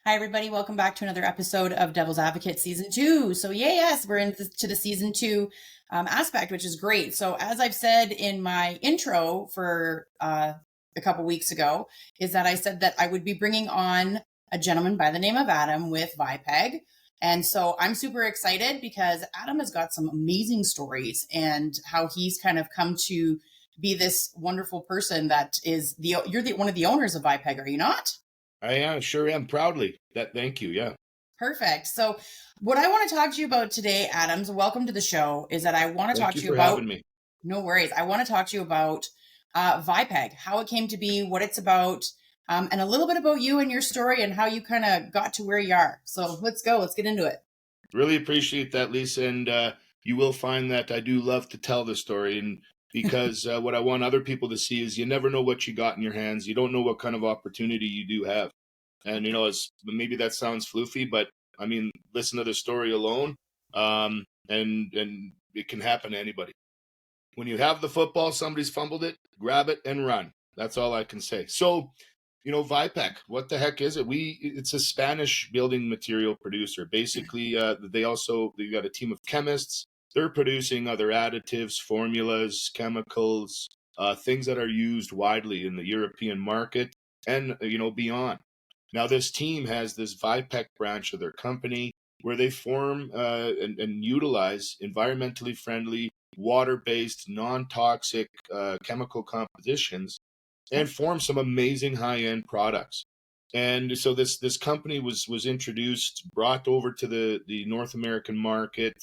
Hi, everybody. Welcome back to another episode of Devil's Advocate Season 2. So, yes, we're into the Season 2 aspect, which is great. So, as I've said in my intro for a couple weeks ago, is that I said that I would be bringing on a gentleman by the name of Adam with Vipeg. And so I'm super excited because Adam has got some amazing stories and how he's kind of come to be this wonderful person that is you're one of the owners of Vipeg, are you not? I am, sure am, proudly. Thank you, yeah. Perfect. So what I want to talk to you about today, Adams, welcome to the show, is that I want to talk to you about... Having me. No worries. I want to talk to you about Vipeg, how it came to be, what it's about, and a little bit about you and your story and how you kind of got to where you are. So let's go. Let's get into it. Really appreciate that, Lisa. And you will find that I do love to tell the story. And because what I want other people to see is you never know what you got in your hands. You don't know what kind of opportunity you do have. And, maybe that sounds floofy, but I mean, listen to the story alone. And it can happen to anybody. When you have the football, somebody's fumbled it, grab it and run. That's all I can say. So, Vipeg, what the heck is it? It's a Spanish building material producer. Basically, they got a team of chemists. They're producing other additives, formulas, chemicals, things that are used widely in the European market and, beyond. Now, this team has this Vipeg branch of their company where they form and utilize environmentally friendly, water-based, non-toxic chemical compositions and form some amazing high-end products. And so this company was introduced, brought over to the North American market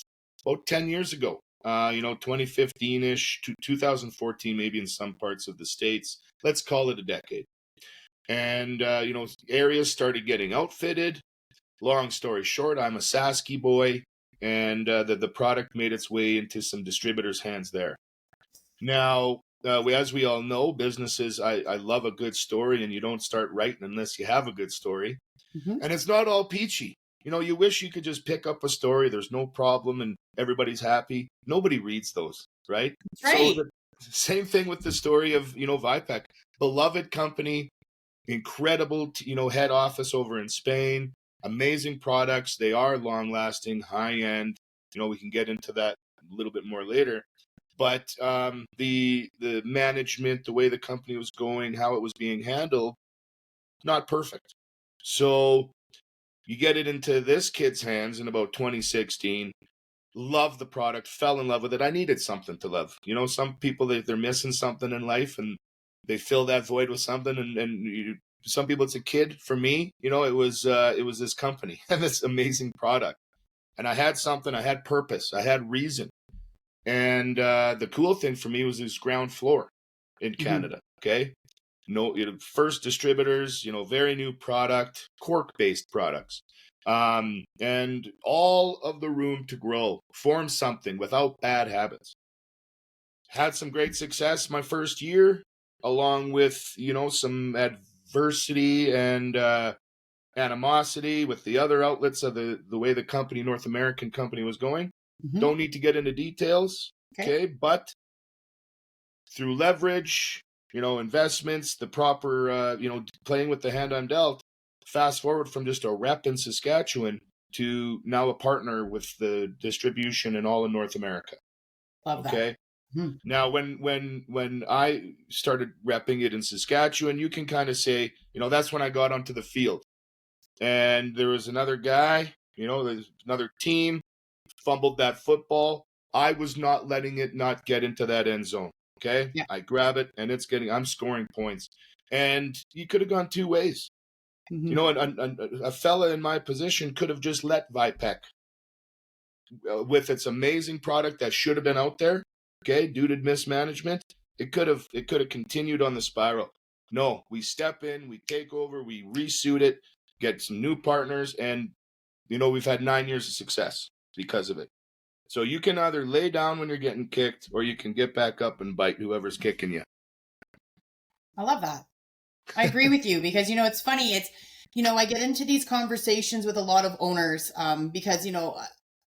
about 10 years ago, 2015-ish to 2014, maybe in some parts of the States. Let's call it a decade. And, areas started getting outfitted. Long story short, I'm a Sasky boy, and the product made its way into some distributors' hands there. Now, as we all know, businesses, I love a good story, and you don't start writing unless you have a good story. Mm-hmm. And it's not all peachy. You wish you could just pick up a story. There's no problem and everybody's happy. Nobody reads those, right? That's right. So the same thing with the story of, Vipeg, beloved company, incredible, head office over in Spain, amazing products. They are long lasting, high end. We can get into that a little bit more later. But the management, the way the company was going, how it was being handled, not perfect. So you get it into this kid's hands in about 2016. Love the product, fell in love with it. I needed something to love. Some people, they're missing something in life and they fill that void with something. And some people, it's a kid. For me, it was this company and this amazing product. And I had something, I had purpose, I had reason. And the cool thing for me was this ground floor in Canada. Mm-hmm. Okay. First distributors, very new product, cork-based products. And all of the room to grow, form something without bad habits. Had some great success my first year, along with, some adversity and animosity with the other outlets of the way the company, North American company, was going. Mm-hmm. Don't need to get into details, okay? But through leverage, investments, the proper, playing with the hand I'm dealt, fast forward from just a rep in Saskatchewan to now a partner with the distribution and all in North America. Love that. Okay. Hmm. Now, when I started repping it in Saskatchewan, you can kind of say, that's when I got onto the field. And there was another guy, there's another team, fumbled that football. I was not letting it not get into that end zone. Okay. Yeah. I grab it and I'm scoring points. And you could have gone two ways. Mm-hmm. A fella in my position could have just let Vipeg with its amazing product that should have been out there. Okay. Due to mismanagement, it could have continued on the spiral. No, we step in, we take over, we resuit it, get some new partners. And, we've had 9 years of success because of it. So you can either lay down when you're getting kicked or you can get back up and bite whoever's kicking you. I love that. I agree with you because, it's funny. It's, I get into these conversations with a lot of owners because,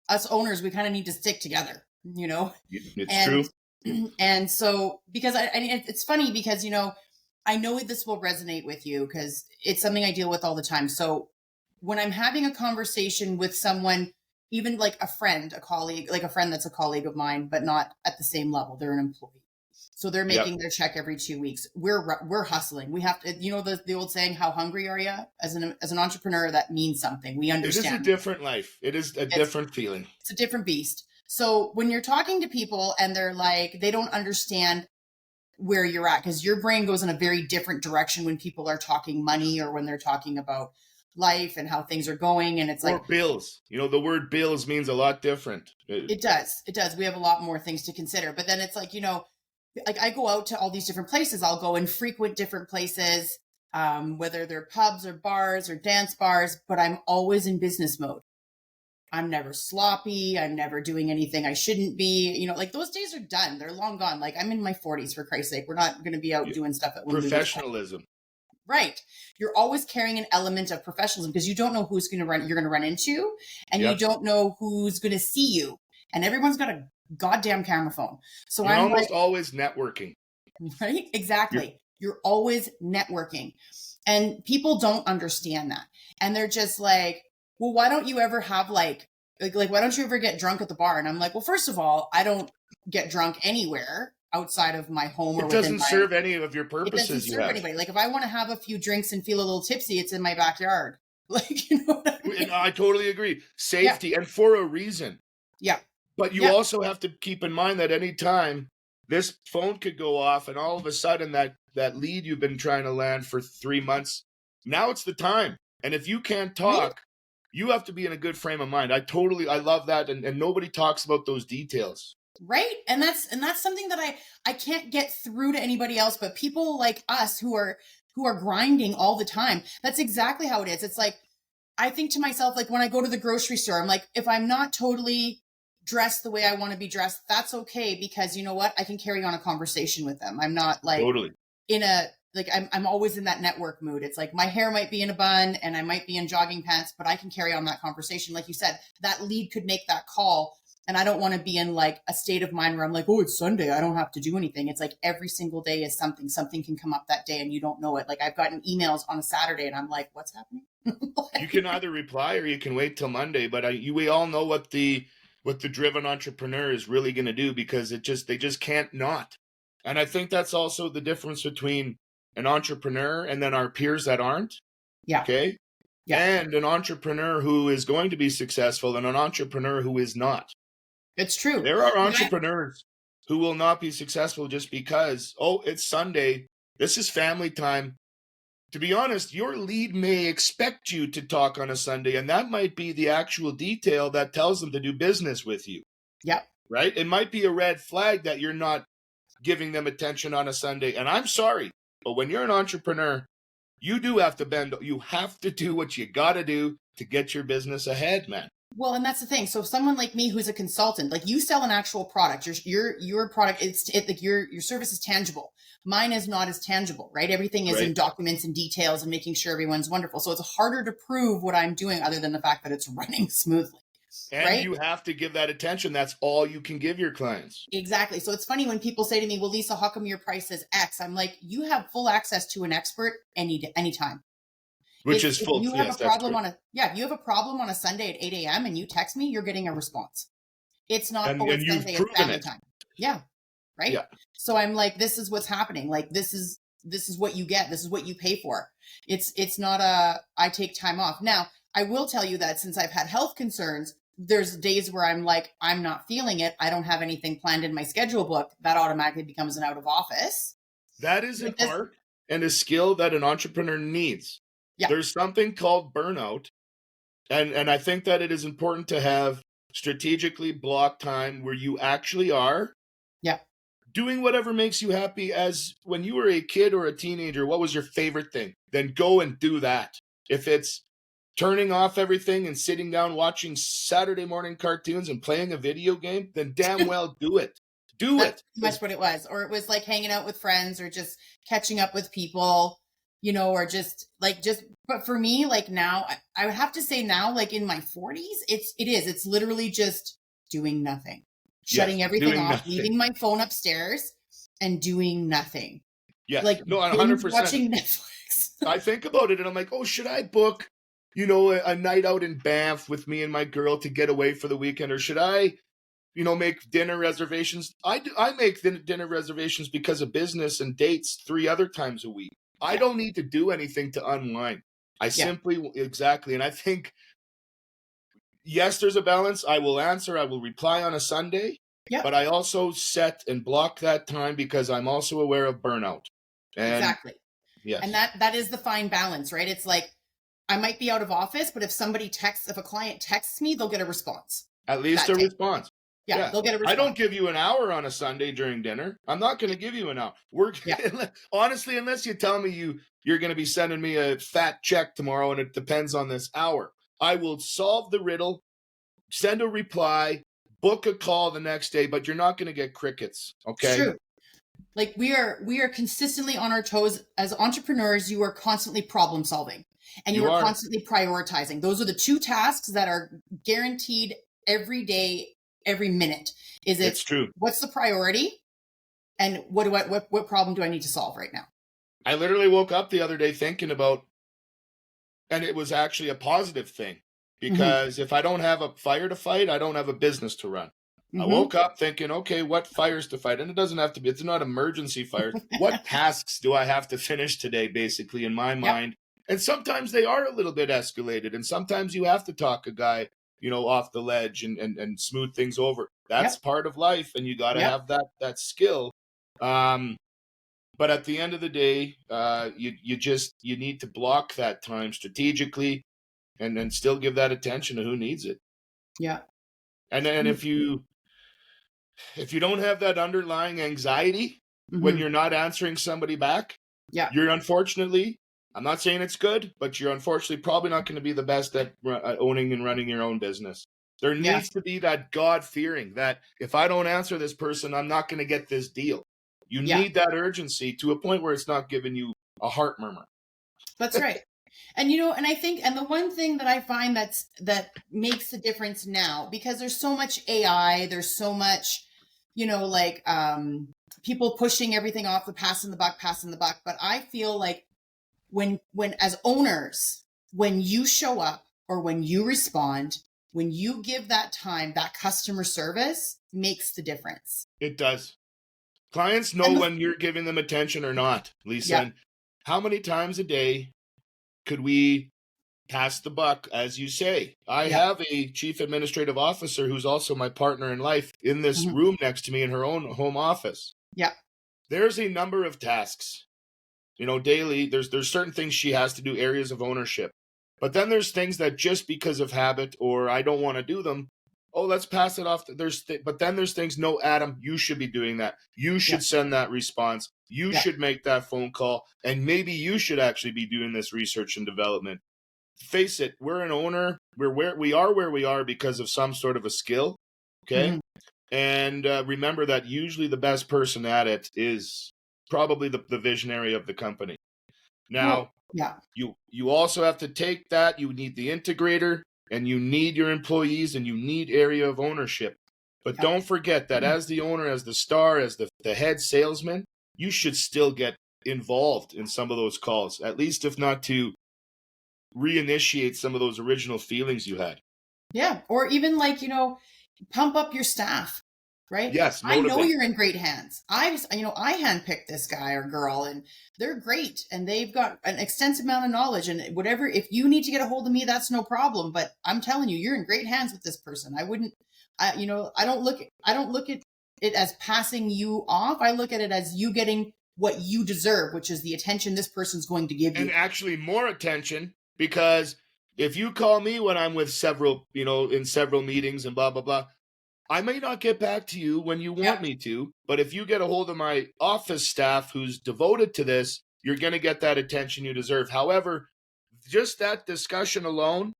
us owners, we kind of need to stick together, It's true. And so because it's funny because, I know this will resonate with you because it's something I deal with all the time. So when I'm having a conversation with someone, even like a friend, a colleague, like a friend that's a colleague of mine, but not at the same level, they're an employee. So they're Yep. making their check every 2 weeks. We're hustling. We have to, the old saying, how hungry are you? As an entrepreneur, that means something. We understand. It is a different life. It is a different feeling. It's a different beast. So when you're talking to people and they're like, they don't understand where you're at, because your brain goes in a very different direction when people are talking money or when they're talking about life and how things are going. And it's Or like bills. The word bills means a lot different. it does. We have a lot more things to consider. But then it's like, like I go out to all these different places. I'll go and frequent different places, whether they're pubs or bars or dance bars, but I'm always in business mode. I'm never sloppy. I'm never doing anything I shouldn't be. Like those days are done. They're long gone. Like I'm in my 40s, for Christ's sake. We're not going to be out doing stuff at professionalism. Right. You're always carrying an element of professionalism because you don't know who's you're going to run into, and you don't know who's going to see you. And everyone's got a goddamn camera phone. So You're I'm almost always networking. Right? Exactly. You're always networking. And people don't understand that. And they're just like, well, why don't you ever have like why don't you ever get drunk at the bar? And I'm like, well, first of all, I don't get drunk anywhere outside of my home. It doesn't serve any of your purposes. It doesn't serve anybody. Like if I want to have a few drinks and feel a little tipsy, it's in my backyard. Like, you know what I mean? I totally agree. Safety, and for a reason. Yeah. But you also have to keep in mind that any time this phone could go off and all of a sudden that lead you've been trying to land for 3 months, now it's the time. And if you can't talk, you have to be in a good frame of mind. I love that. And nobody talks about those details. Right. And that's something that I can't get through to anybody else, but people like us who are grinding all the time. That's exactly how it is. It's like, I think to myself, like when I go to the grocery store, I'm like, if I'm not totally dressed the way I want to be dressed, that's okay. Because you know what? I can carry on a conversation with them. I'm not like I'm always in that network mood. It's like my hair might be in a bun and I might be in jogging pants, but I can carry on that conversation. Like you said, that lead could make that call. And I don't want to be in like a state of mind where I'm like, oh, it's Sunday, I don't have to do anything. It's like every single day is something can come up that day and you don't know it. Like I've gotten emails on a Saturday and I'm like, what's happening? You can either reply or you can wait till Monday. But we all know what the driven entrepreneur is really going to do, because they just can't not. And I think that's also the difference between an entrepreneur and then our peers that aren't. Yeah. Okay. Yeah. And an entrepreneur who is going to be successful and an entrepreneur who is not. It's true. There are entrepreneurs who will not be successful just because, it's Sunday, this is family time. To be honest, your lead may expect you to talk on a Sunday, and that might be the actual detail that tells them to do business with you. Yep. Right? It might be a red flag that you're not giving them attention on a Sunday. And I'm sorry, but when you're an entrepreneur, you do have to bend. You have to do what you got to do to get your business ahead, man. Well, and that's the thing. So someone like me who's a consultant, like you sell an actual product, your product, like your service is tangible. Mine is not as tangible, right? Everything is in documents and details and making sure everyone's wonderful. So it's harder to prove what I'm doing other than the fact that it's running smoothly. And you have to give that attention. That's all you can give your clients. Exactly. So it's funny when people say to me, well, Lisa, how come your price is X? I'm like, you have full access to an expert anytime. Which is full. If you have a problem if you have a problem on a Sunday at 8 a.m. and you text me, you're getting a response. It's not always Sunday at family time. Yeah. Right. Yeah. So I'm like, this is what's happening. Like, this is what you get. This is what you pay for. It's not I take time off. Now, I will tell you that since I've had health concerns, there's days where I'm like, I'm not feeling it. I don't have anything planned in my schedule book. That automatically becomes an out of office. That is an art and a skill that an entrepreneur needs. Yeah. There's something called burnout. And I think that it is important to have strategically blocked time where you actually are doing whatever makes you happy. As when you were a kid or a teenager, what was your favorite thing? Then go and do that. If it's turning off everything and sitting down watching Saturday morning cartoons and playing a video game, then damn well do it. That's pretty much what it was. Or it was like hanging out with friends or just catching up with people. Or but for me, like now, I would have to say now, like in my 40s, it's literally just doing nothing, shutting everything off, leaving my phone upstairs and doing nothing. Yeah. Like 100%. Watching Netflix. I think about it and I'm like, should I book a night out in Banff with me and my girl to get away for the weekend? Or should I, make dinner reservations? I make dinner reservations because of business and dates 3 other times a week. I Yeah. don't need to do anything to unwind. I simply, exactly. And I think, yes, there's a balance. I will answer, I will reply on a Sunday, Yeah. but I also set and block that time because I'm also aware of burnout. And Exactly. yes. And that is the fine balance, right? It's like, I might be out of office, but if a client texts me, they'll get a response. At least a response. Yeah, they'll get a response. I don't give you an hour on a Sunday during dinner. I'm not going to give you an hour. Honestly, unless you tell me you're going to be sending me a fat check tomorrow and it depends on this hour, I will solve the riddle, send a reply, book a call the next day, but you're not going to get crickets. Okay. It's true. Like we are consistently on our toes as entrepreneurs. You are constantly problem solving and you are constantly prioritizing. Those are the two tasks that are guaranteed every day, every minute. It's true. What's the priority and what problem do I need to solve right now? I literally woke up the other day thinking about, and it was actually a positive thing because if I don't have a fire to fight, I don't have a business to run. I woke up thinking, okay, what fires to fight? And it doesn't have to be, it's not emergency fires. What tasks do I have to finish today, basically, in my mind? And sometimes they are a little bit escalated. And sometimes you have to talk a guy, off the ledge and smooth things over. That's part of life. And you got to have that skill. But at the end of the day, you need to block that time strategically and then still give that attention to who needs it. Yeah. And then if you don't have that underlying anxiety when you're not answering somebody back, you're unfortunately, I'm not saying it's good, but you're unfortunately probably not going to be the best at owning and running your own business. There needs to be that God-fearing that if I don't answer this person, I'm not going to get this deal. You need that urgency to a point where it's not giving you a heart murmur. That's right. And, and I think, and the one thing that I find that makes the difference now, because there's so much AI, there's so much, people pushing everything off, passing the buck. But I feel like when as owners, when you show up or when you respond, when you give that time, that customer service makes the difference. It does. Clients know when you're giving them attention or not, Lisa. And how many times a day could we pass the buck, as you say? I have a chief administrative officer who's also my partner in life in this room next to me in her own home office. Yeah. There's a number of tasks, daily. There's certain things she has to do, areas of ownership. But then there's things that just because of habit or I don't want to do them, let's pass it off. But then there's things, no, Adam, you should be doing that. You should send that response. You should make that phone call. And maybe you should actually be doing this research and development. Face it, we're an owner. We are where we are because of some sort of a skill. Okay. And remember that usually the best person at it is probably the visionary of the company. Now, you also have to take that. You need the integrator. And you need your employees and you need area of ownership. But don't forget that as the owner, as the star, as the head salesman, you should still get involved in some of those calls, at least if not to reinitiate some of those original feelings you had. Yeah. Or even pump up your staff, right? Yes. Motivate. I know you're in great hands. I handpicked this guy or girl and they're great and they've got an extensive amount of knowledge and whatever. If you need to get a hold of me, that's no problem. But I'm telling you, you're in great hands with this person. I don't look at it as passing you off. I look at it as you getting what you deserve, which is the attention this person's going to give you. And actually more attention, because if you call me when I'm with several, in several meetings and blah, blah, blah, I may not get back to you when you want me to, but if you get a hold of my office staff who's devoted to this, you're going to get that attention you deserve. However, just that discussion alone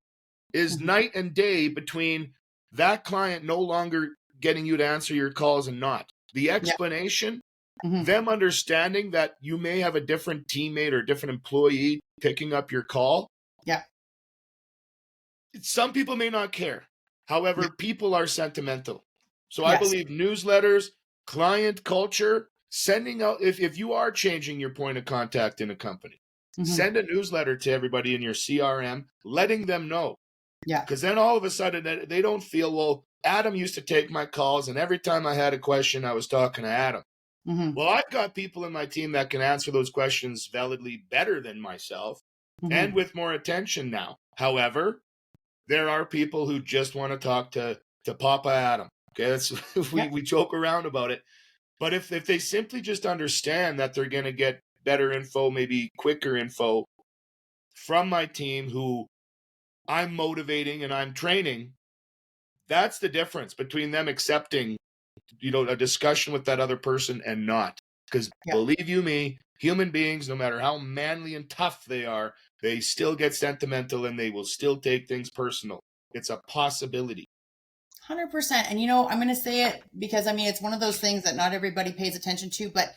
is night and day between that client no longer getting you to answer your calls and not. The explanation, them understanding that you may have a different teammate or different employee picking up your call. Yeah. Some people may not care. However, people are sentimental. So I believe newsletters, client culture, sending out, if you are changing your point of contact in a company, Send a newsletter to everybody in your CRM, letting them know. Yeah. Because then all of a sudden they don't feel, well, Adam used to take my calls, and every time I had a question, I was talking to Adam. Well, I've got people in my team that can answer those questions validly better than myself and with more attention now. However, there are people who just want to talk to Papa Adam. Okay, that's we joke around about it. But if they simply just understand that they're going to get better info, maybe quicker info from my team who I'm motivating and I'm training, that's the difference between them accepting, a discussion with that other person and not. Because believe you me, human beings, no matter how manly and tough they are, they still get sentimental and they will still take things personal. It's a possibility. 100%. And, I'm going to say it because, it's one of those things that not everybody pays attention to, but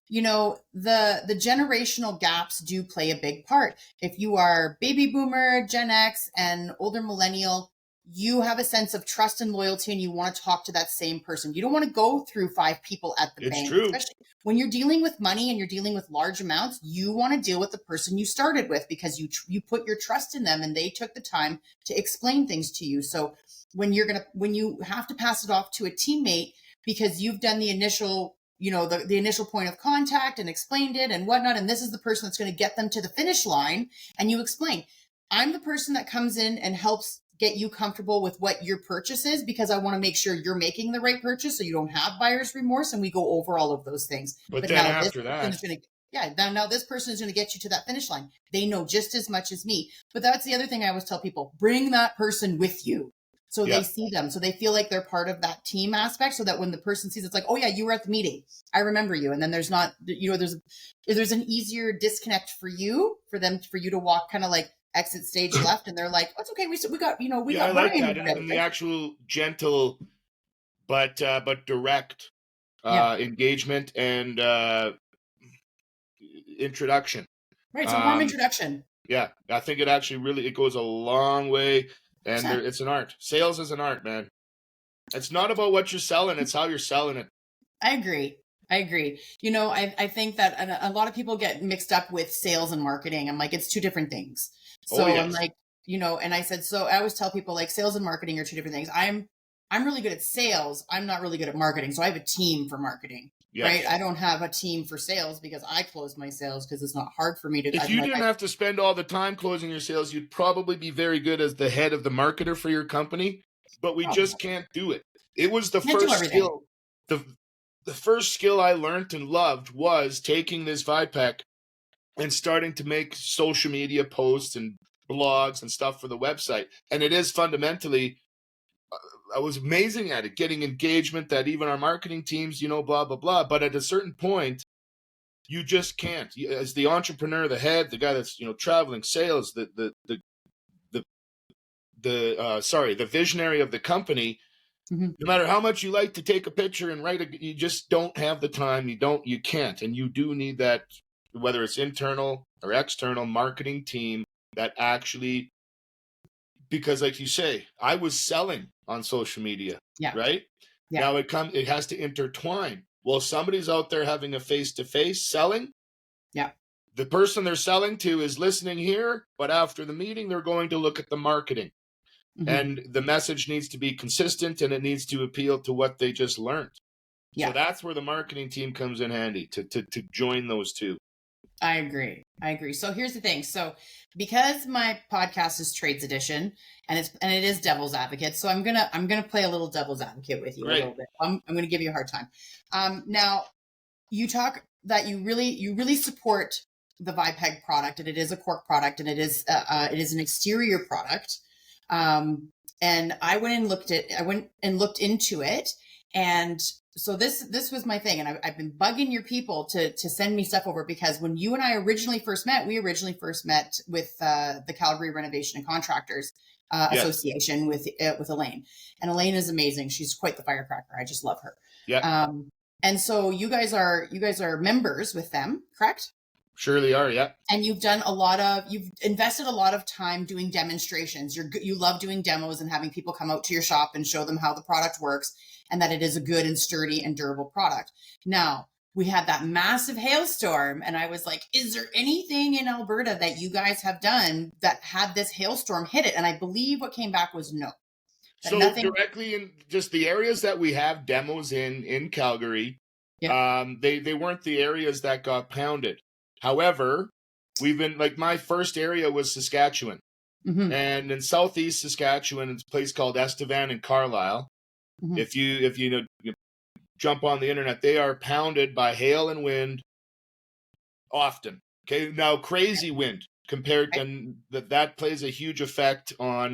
the generational gaps do play a big part. If you are baby boomer, Gen X, and older millennial, you have a sense of trust and loyalty, and you want to talk to that same person. You don't want to go through 5 people at the bank. True. Especially when you're dealing with money and you're dealing with large amounts, you want to deal with the person you started with because you put your trust in them and they took the time to explain things to you. So when you have to pass it off to a teammate because you've done the initial the initial point of contact and explained it and whatnot, and this is the person that's going to get them to the finish line, and you explain, I'm the person that comes in and helps get you comfortable with what your purchase is because I want to make sure you're making the right purchase so you don't have buyer's remorse, and we go over all of those things. But then now after that, now this person is going to get you to that finish line. They know just as much as me. But that's the other thing I always tell people, bring that person with you. So they see them. So they feel like they're part of that team aspect so that when the person sees, it's like, oh yeah, you were at the meeting. I remember you. And then there's not, there's an easier disconnect for you to walk kind of like exit stage left. And they're like, oh, it's okay. We got, we got I like Brian. that. And the actual gentle, but direct engagement and introduction. Right. It's a warm introduction. Yeah. I think it goes a long way. And it's an art. Sales is an art, man. It's not about what you're selling. It's how you're selling it. I agree. I think that a lot of people get mixed up with sales and marketing. I'm like, it's 2 different things. So I'm like, and I said, so I always tell people like sales and marketing are 2 different things. I'm really good at sales. I'm not really good at marketing. So I have a team for marketing. Yes. Right. I don't have a team for sales because I close my sales because it's not hard for me to. If you didn't have to spend all the time closing your sales, you'd probably be very good as the head of the marketer for your company, but we just can't do it. It was the first skill. The first skill I learned and loved was taking this Vipeg and starting to make social media posts and blogs and stuff for the website. And it is fundamentally, I was amazing at it, getting engagement that even our marketing teams, blah, blah, blah. But at a certain point, you just can't. As the entrepreneur, the head, the guy that's, traveling sales, the visionary of the company, no matter how much you like to take a picture and write you just don't have the time. You can't. And you do need that, whether it's internal or external marketing team that actually, because like you say, I was selling on social media, right? Yeah. Now it has to intertwine. Well, somebody's out there having a face-to-face selling. Yeah. The person they're selling to is listening here, but after the meeting, they're going to look at the marketing. And the message needs to be consistent and it needs to appeal to what they just learned. Yeah. So that's where the marketing team comes in handy to join those 2. I agree. So here's the thing. So because my podcast is Trades Edition and it is Devil's Advocate, so I'm gonna play a little Devil's Advocate with you a little bit. I'm gonna give you a hard time. Now you talk that you really support the Vipeg product, and it is a cork product, and it is an exterior product. And I went and looked into it, and so this was my thing, and I've been bugging your people to send me stuff over because when you and I originally first met with the Calgary Renovation and Contractors Association with Elaine, and Elaine is amazing. She's quite the firecracker. I just love her. Yeah. And so you guys are members with them, correct? Surely are, yeah. And you've invested a lot of time doing demonstrations. You love doing demos and having people come out to your shop and show them how the product works and that it is a good and sturdy and durable product. Now, we had that massive hailstorm, and I was like, is there anything in Alberta that you guys have done that had this hailstorm hit it? And I believe what came back was no. That So nothing. directly in just the areas that we have demos in Calgary, they weren't the areas that got pounded. However, we've been like, my first area was Saskatchewan, and in southeast Saskatchewan, it's a place called Estevan and Carlisle. If you jump on the internet, they are pounded by hail and wind often. Okay, now crazy wind compared to that plays a huge effect on,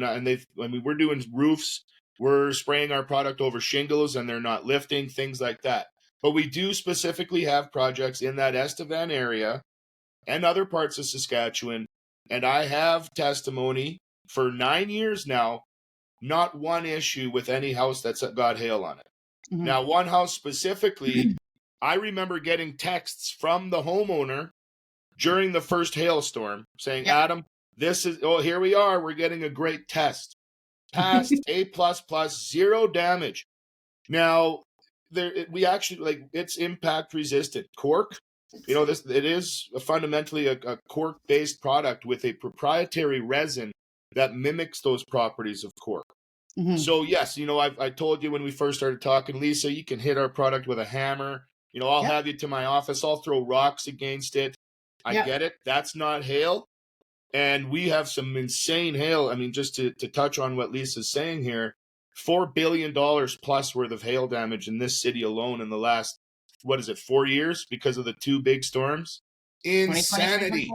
we're doing roofs, we're spraying our product over shingles and they're not lifting, things like that. But we do specifically have projects in that Estevan area and other parts of Saskatchewan, and I have testimony for 9 years now, not one issue with any house that's got hail on it. Now, one house specifically, I remember getting texts from the homeowner during the first hailstorm saying, Adam, here we are. We're getting a great test. Passed, A++, zero damage. Now, we actually, it's impact resistant. Cork, it is fundamentally a cork-based product with a proprietary resin that mimics those properties of cork. So yes, I told you when we first started talking, Lisa, you can hit our product with a hammer. I'll have you to my office. I'll throw rocks against it. I get it. That's not hail. And we have some insane hail. I mean, just to touch on what Lisa's saying here, $4 billion plus worth of hail damage in this city alone in the last, 4 years because of the two big storms? Insanity.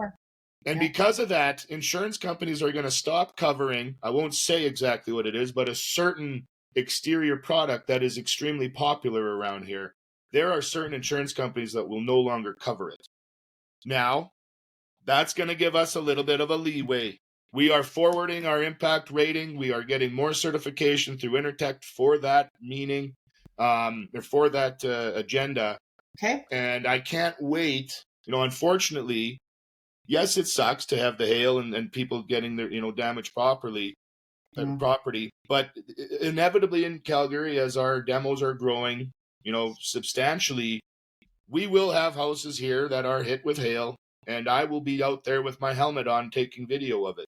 And because of that, insurance companies are going to stop covering, I won't say exactly what it is, but a certain exterior product that is extremely popular around here. There are certain insurance companies that will no longer cover it. Now, that's going to give us a little bit of a leeway. We are forwarding our impact rating. We are getting more certification through Intertech for that meaning, or for that agenda. Okay. And I can't wait. Unfortunately, yes, it sucks to have the hail and people getting their, damaged property. But inevitably in Calgary, as our demos are growing, substantially, we will have houses here that are hit with hail, and I will be out there with my helmet on taking video of it.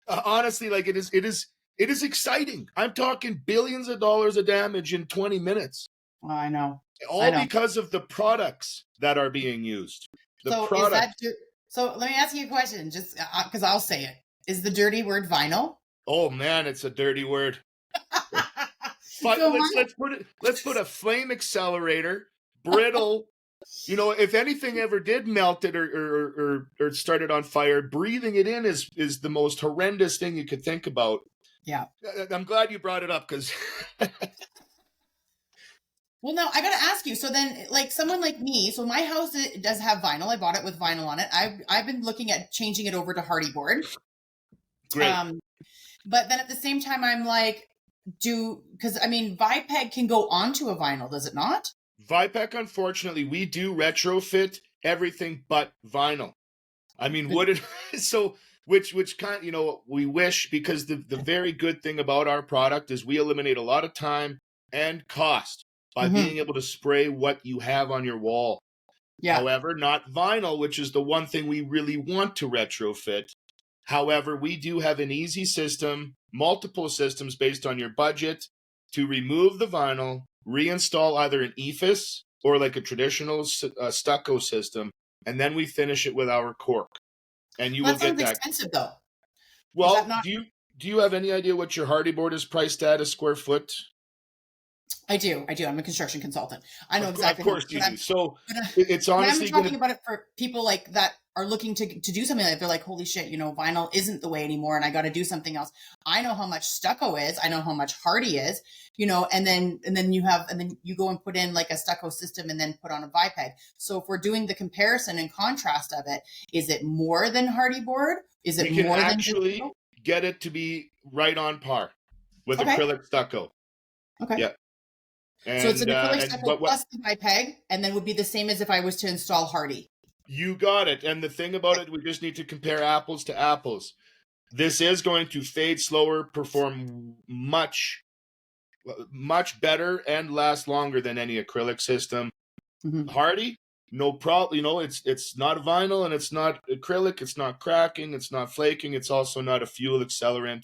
Honestly, it is exciting. I'm talking billions of dollars of damage in 20 minutes. Oh, I know. Because of the products that are being used. So let me ask you a question, just because I'll say it. Is the dirty word vinyl? Oh man, it's a dirty word. But let's put a flame accelerator, brittle. If anything ever did melt it or started on fire, breathing it in is the most horrendous thing you could think about. Yeah. I'm glad you brought it up because. Well, no, I got to ask you. So then, someone like me, so my house does have vinyl. I bought it with vinyl on it. I've been looking at changing it over to hardy board. Great. But then at the same time, I'm like, because Vipeg can go onto a vinyl, does it not? Vipeg, unfortunately, we do retrofit everything but vinyl. Which kind, we wish, because the very good thing about our product is we eliminate a lot of time and cost by being able to spray what you have on your wall. Yeah. However, not vinyl, which is the one thing we really want to retrofit. However, we do have an easy system, multiple systems based on your budget to remove the vinyl, reinstall either an EFIS or a traditional stucco system, and then we finish it with our cork. And you will get that. That sounds expensive, though. Well, do you have any idea what your hardy board is priced at a square foot? I do. I'm a construction consultant. I know exactly. Of course you do. So it's honestly I'm talking about it for people that are looking to do something like that. They're like, holy shit, vinyl isn't the way anymore, and I got to do something else. I know how much stucco is. I know how much hardy is. And then you go and put in a stucco system and then put on a Vipeg. So if we're doing the comparison and contrast of it, is it more than hardy board? Is it more than actually get it to be right on par with acrylic stucco? Okay. Yeah. So it's an acrylic stucco plus the Vipeg, and then would be the same as if I was to install hardy. You got it. And the thing about it, we just need to compare apples to apples. This is going to fade slower, perform much better, and last longer than any acrylic system. Hardy, no problem. You know, it's not vinyl and it's not acrylic. It's not cracking. It's not flaking. It's also not a fuel accelerant.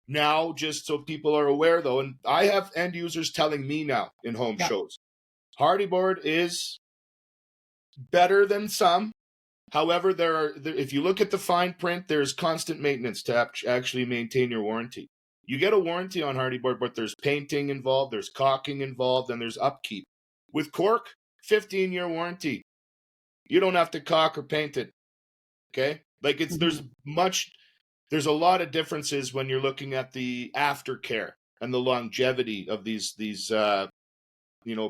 Now, just so people are aware, though, and I have end users telling me now in home Yeah. shows, Hardy board is better than some. However, if you look at the fine print, there's constant maintenance to actually maintain your warranty. You get a warranty on Hardy board, but there's painting involved, there's caulking involved, and there's upkeep. With cork, 15-year warranty. You don't have to caulk or paint it. Okay? Like there's a lot of differences when you're looking at the aftercare and the longevity of these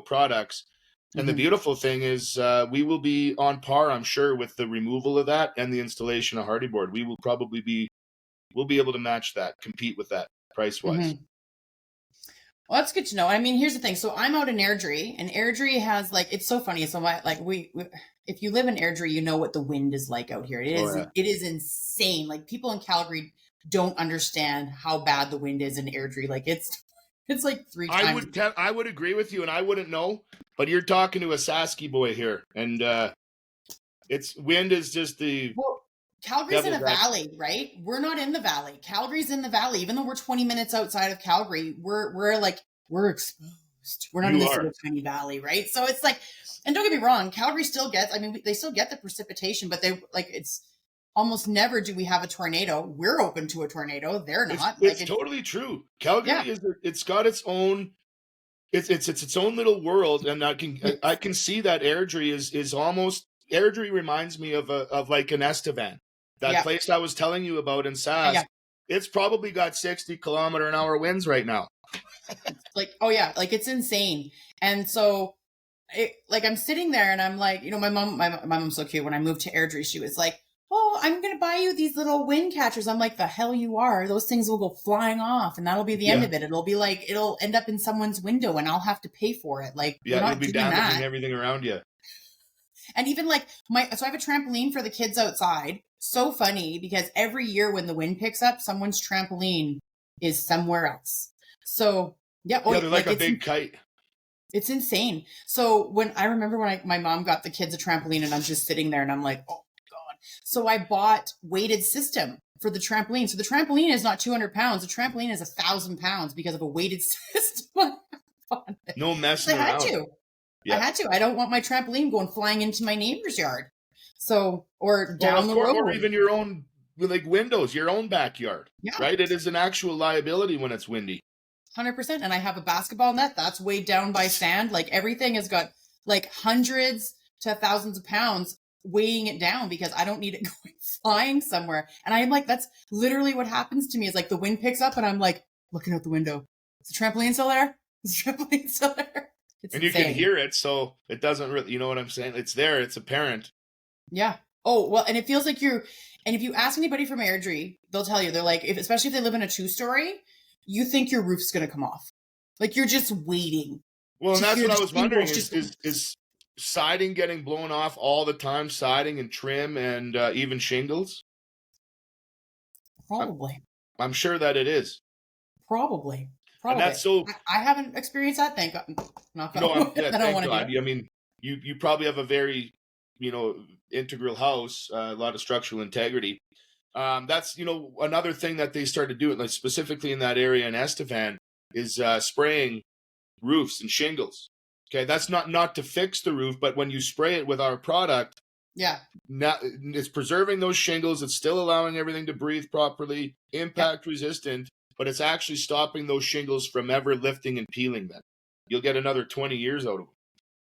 products. And the beautiful thing is we will be on par, I'm sure, with the removal of that and the installation of Hardy board. We'll be able to match that, compete with that price-wise. Well, that's good to know. I mean, here's the thing. So I'm out in Airdrie, and Airdrie has it's so funny. So if you live in Airdrie, you know what the wind is like out here. It is insane. Like people in Calgary don't understand how bad the wind is in Airdrie. Like it's like 3 times. I would agree with you, and I wouldn't know, but you're talking to a Sasky boy here, and it's wind is just the. Well, Calgary's in a valley, right? We're not in the valley. Calgary's in the valley. Even though we're 20 minutes outside of Calgary, we're exposed. We're not in this little tiny valley, right? So it's like, and don't get me wrong, Calgary still gets, they still get the precipitation, but it's almost never do we have a tornado. We're open to a tornado. They're not. It's totally true. Calgary it's got its own, it's its own little world, and I can see that Airdrie is almost, Airdrie reminds me of like an Estevan. That place I was telling you about in Sask, it's probably got 60-kilometer-an-hour winds right now. It's insane. And so, I'm sitting there and I'm like, my mom's so cute. When I moved to Airdrie, she was like, "Oh, I'm going to buy you these little wind catchers." I'm like, "The hell you are. Those things will go flying off and that'll be the end of it. It'll be like, it'll end up in someone's window and I'll have to pay for it." Like, you'll be damaging everything around you. And even so I have a trampoline for the kids outside. So funny because every year when the wind picks up, someone's trampoline is somewhere else. So they're like a big kite. It's insane. So I remember when my mom got the kids a trampoline and I'm just sitting there and I'm like, oh my God. So I bought weighted system for the trampoline. So the trampoline is not 200 pounds. The trampoline is 1,000 pounds because of a weighted system. No messing around. I had to. I don't want my trampoline going flying into my neighbor's yard. So, or down the road. Or even your own, windows, your own backyard. Yeah. Right? It is an actual liability when it's windy. 100%. And I have a basketball net that's weighed down by sand. Like everything has got hundreds to thousands of pounds weighing it down because I don't need it going flying somewhere. And I'm like, that's literally what happens to me is the wind picks up and I'm like looking out the window. Is the trampoline still there? Is the trampoline still there? It's insane. You can hear it, so it doesn't really, you know what I'm saying? It's there, it's apparent. Yeah. Oh, well, and it feels like and if you ask anybody from Airdrie, they'll tell you, they're like, especially if they live in a 2-story, you think your roof's going to come off. Like you're just waiting. Well, and that's what I was wondering is siding getting blown off all the time, siding and trim and even shingles? Probably. I'm sure that it is. Probably. And that's so. I haven't experienced that. Thank God. I don't want to. I mean, you probably have a very, integral house, a lot of structural integrity. That's another thing that they started doing, specifically in that area in Estevan, is spraying roofs and shingles. Okay, that's not to fix the roof, but when you spray it with our product, now it's preserving those shingles. It's still allowing everything to breathe properly, impact resistant. But it's actually stopping those shingles from ever lifting and peeling them. You'll get another 20 years out of them.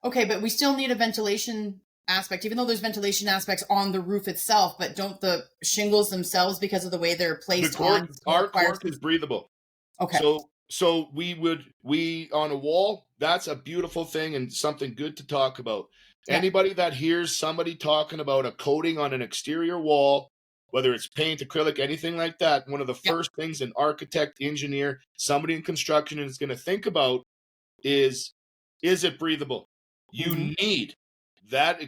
Okay, but we still need a ventilation aspect, even though there's ventilation aspects on the roof itself, but don't the shingles themselves, because of the way they're placed our cork is breathable. Okay. So we on a wall, that's a beautiful thing and something good to talk about. Yeah. Anybody that hears somebody talking about a coating on an exterior wall, whether it's paint, acrylic, anything like that, one of the first things an architect, engineer, somebody in construction is going to think about is it breathable? You need that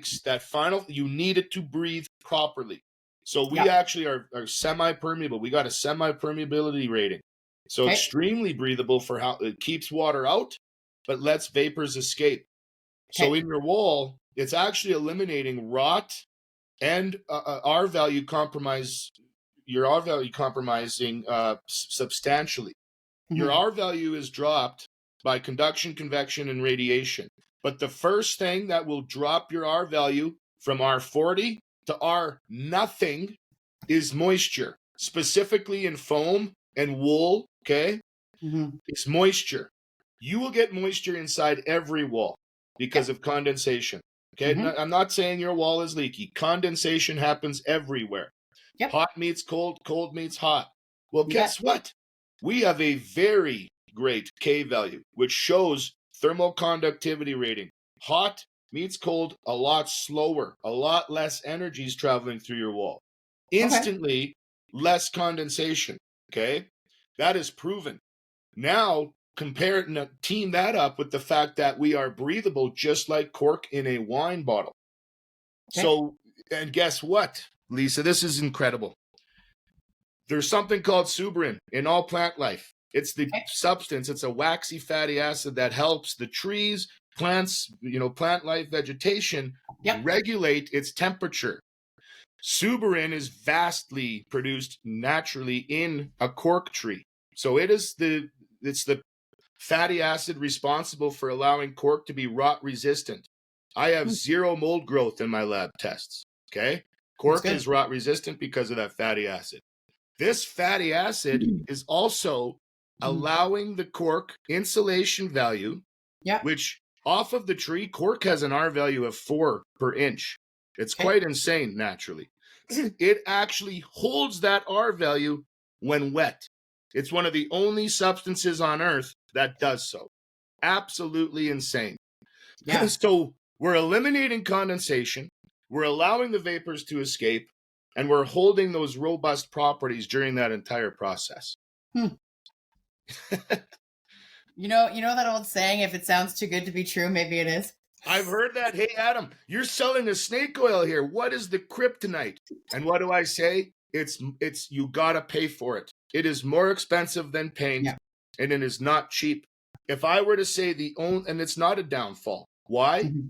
final, you need it to breathe properly. So we actually are semi-permeable. We got a semi-permeability rating. So extremely breathable for how it keeps water out, but lets vapors escape. So Okay. in your wall, it's actually eliminating rot and R value compromise. Your R value compromising substantially. Your Mhm. R value is dropped by conduction, convection, and radiation. But the first thing that will drop your R value from R40 to R nothing is moisture, specifically in foam and wool, okay? Mhm. It's moisture. You will get moisture inside every wall because Yep. of condensation. Okay, Mhm. I'm not saying your wall is leaky. Condensation happens everywhere. Yep. Hot meets cold, cold meets hot. Well, You bet. guess what? We have a very great K value, which shows thermal conductivity rating. Hot meets cold a lot slower, a lot less energy is traveling through your wall. Okay. Instantly, less condensation. Okay, that is proven. Now, compare team that up with the fact that we are breathable just like cork in a wine bottle. Okay. So, and guess what, Lisa? This is incredible. There's something called suberin in all plant life. It's the Okay. substance, it's a waxy fatty acid that helps the trees, plants, plant life, vegetation Yep. regulate its temperature. Suberin is vastly produced naturally in a cork tree. So it's the fatty acid responsible for allowing cork to be rot resistant. I have Hmm. zero mold growth in my lab tests. Okay. That's Cork good. is rot resistant because of that fatty acid. This fatty acid is also Mhm. allowing the cork insulation value, Yep. which off of the tree, cork has an R value of 4 per inch. It's Okay. quite insane naturally. It actually holds that R value when wet. It's one of the only substances on earth that does so. Absolutely insane. Yeah. So we're eliminating condensation, we're allowing the vapors to escape, and we're holding those robust properties during that entire process. Hmm. You know that old saying, if it sounds too good to be true, maybe it is. I've heard that. Hey, Adam, you're selling a snake oil here. What is the kryptonite? And what do I say? It's you gotta pay for it. It is more expensive than paint, Yeah. and it is not cheap. If I were to say and it's not a downfall. Why? Mhm.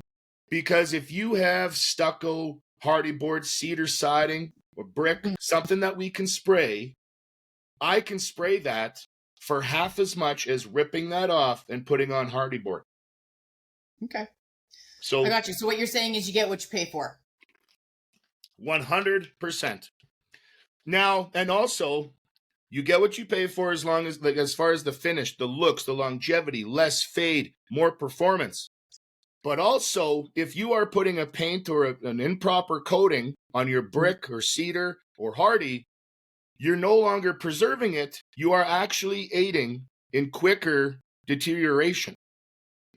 Because if you have stucco, hardy board, cedar siding, or brick, Mhm. something that we can spray, I can spray that for half as much as ripping that off and putting on hardy board. Okay. I So got you. So what you're saying is you get what you pay for. 100%. Now, and also, you get what you pay for as far as the finish, the looks, the longevity, less fade, more performance. But also, if you are putting a paint or an improper coating on your brick or cedar or hardy, you're no longer preserving it. You are actually aiding in quicker deterioration,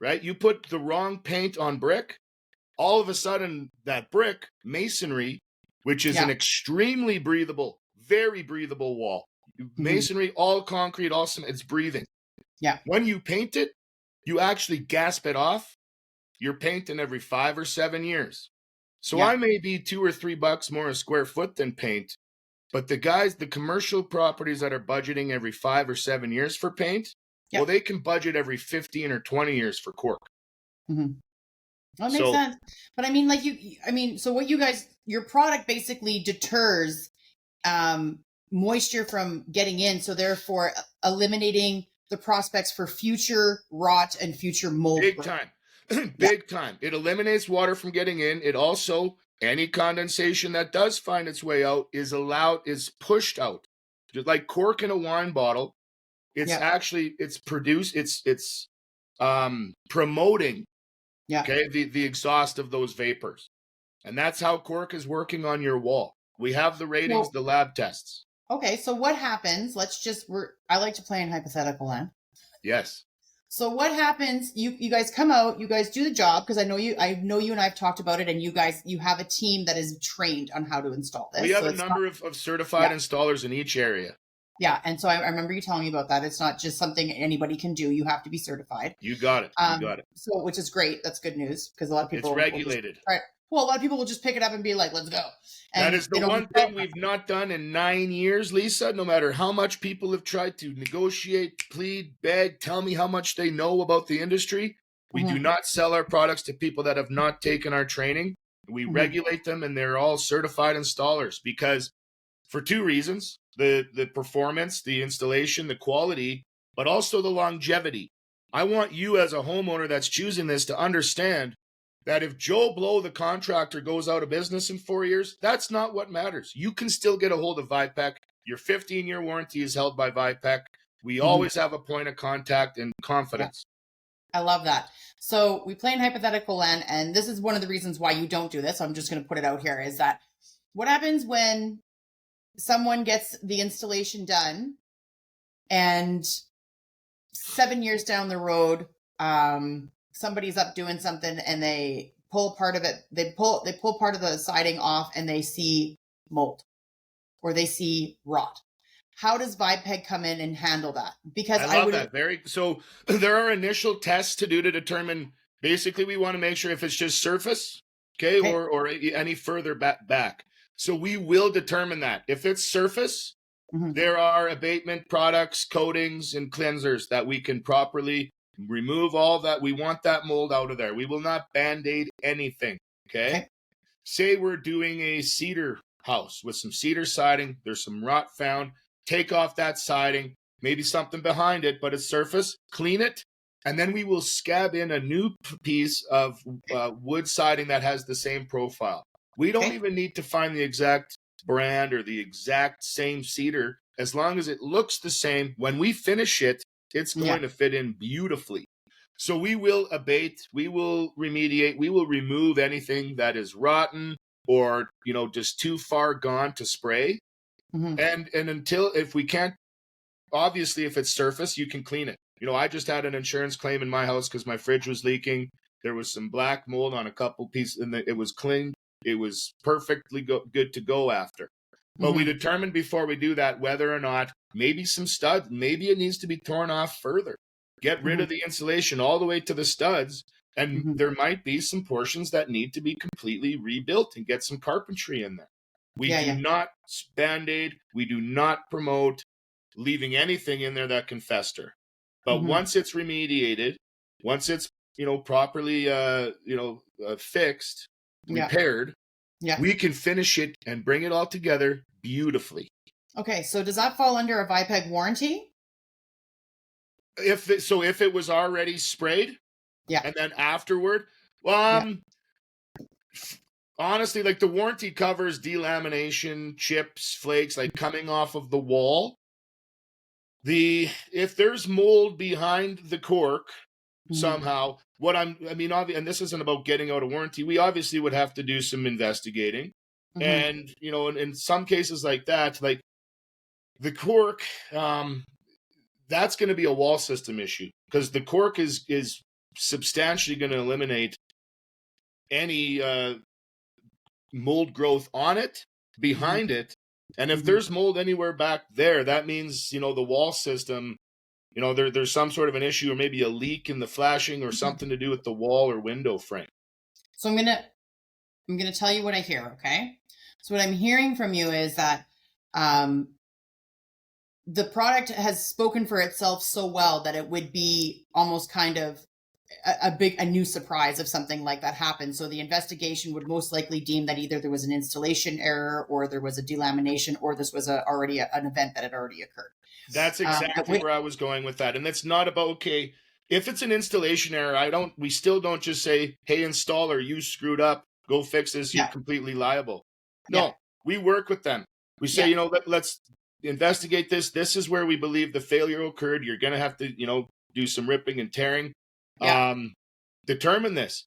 right? You put the wrong paint on brick, all of a sudden that brick masonry, which is an Yeah. extremely breathable, very breathable wall, Mhm. masonry, all concrete, all cement, it's breathing. Yeah. When you paint it, you actually gasp it off. You're painting every 5 or 7 years. So Yeah. I may be $2 or $3 more a square foot than paint, but the commercial properties that are budgeting every 5 or 7 years for paint, well, Yep. they can budget every 15 or 20 years for cork. Mhm. Well, it makes So sense. But I mean, like I mean, so what you guys, your product basically deters um, moisture from getting in, so therefore eliminating the prospects for future rot and future mold big growth. time. Yeah. Big time. It eliminates water from getting in. It also, any condensation that does find its way out is pushed out. Just like cork in a wine bottle, Yeah. it's promoting, Yeah. okay, the exhaust of those vapors. And that's how cork is working on your wall. We have the ratings, So the lab tests. okay, so what happens? I like to play in hypothetical land. Yes. So what happens? You guys come out, you guys do the job, because I know you and I've talked about it, and you have a team that is trained on how to install We this. have So a it's not, number of certified yeah. installers in each area. Yeah, and so I remember you telling me about that. It's not just something anybody can do. You have to be certified. You got it. You got it. So which is great. That's good news, because a lot of It's people will just regulated. well, a lot of people will just pick it up and be like, "Let's go," That and is they the don't one install thing it. we've not done in 9 years, Lisa. No matter how much people have tried to negotiate, plead, beg, tell me how much they know about the industry, We do not sell our products to people that have not taken our training. We regulate them, and they're all certified installers, because for two reasons: the performance, the installation, the quality, but also the longevity. I want you as a homeowner that's choosing this to understand that if Joe Blow, the contractor, goes out of business in 4 years, that's not what matters. You can still get a hold of Vipeg. Your 15-year warranty is held by Vipeg. We always have a point of contact and confidence. I love that. So we play in hypothetical land, and this is one of the reasons why you don't do this. So I'm just going to put it out here, is that what happens when someone gets the installation done and 7 years down the road, somebody's up doing something and they pull part of it, they pull part of the siding off and they see mold or they see rot. How does Vipeg come in and handle that? Because I love that. So there are initial tests to do to determine, basically we want to make sure if it's just surface, okay. Or any further back. So we will determine that. If it's surface, there are abatement products, coatings, and cleansers that we can properly remove all that. We want that mold out of there. We will not Band-Aid anything, okay? Say we're doing a cedar house with some cedar siding. There's some rot found. Take off that siding, maybe something behind it, but it's surface. Clean it, and then we will scab in a new piece of wood siding that has the same profile. We don't even need to find the exact brand or the exact same cedar. As long as it looks the same, when we finish it, it's going to fit in beautifully. So we will abate, we will remediate, we will remove anything that is rotten or, just too far gone to spray. And until, if we can't, obviously if it's surface, you can clean it. I just had an insurance claim in my house because my fridge was leaking. There was some black mold on a couple pieces, and it was clean. It was perfectly good to go after. But we determined before we do that whether or not maybe some studs, maybe it needs to be torn off further. Get rid of the insulation all the way to the studs. And there might be some portions that need to be completely rebuilt and get some carpentry in there. We do not Band-Aid. We do not promote leaving anything in there that can fester. But once it's remediated, once it's, properly, fixed, repaired, we can finish it and bring it all together beautifully. Okay, so does that fall under a Vipeg warranty? If it was already sprayed, and then afterward, honestly, like the warranty covers delamination, chips, flakes, like coming off of the wall. If there's mold behind the cork somehow, and this isn't about getting out of warranty, we obviously would have to do some investigating. And, in some cases like that, like the cork, that's going to be a wall system issue, because the cork is substantially going to eliminate any mold growth on it, behind it. And if there's mold anywhere back there, that means, the wall system, there's some sort of an issue, or maybe a leak in the flashing, or something to do with the wall or window frame. So I'm gonna tell you what I hear, okay? So what I'm hearing from you is that the product has spoken for itself so well that it would be almost kind of a new surprise if something like that happened. So the investigation would most likely deem that either there was an installation error, or there was a delamination, or this was already an event that had already occurred. That's exactly where I was going with that. And that's not about, okay, if it's an installation error, we still don't just say, hey, installer, you screwed up, go fix this, you're completely liable. No, we work with them. We say, let's investigate this. This is where we believe the failure occurred. You're going to have to, do some ripping and tearing. Determine this.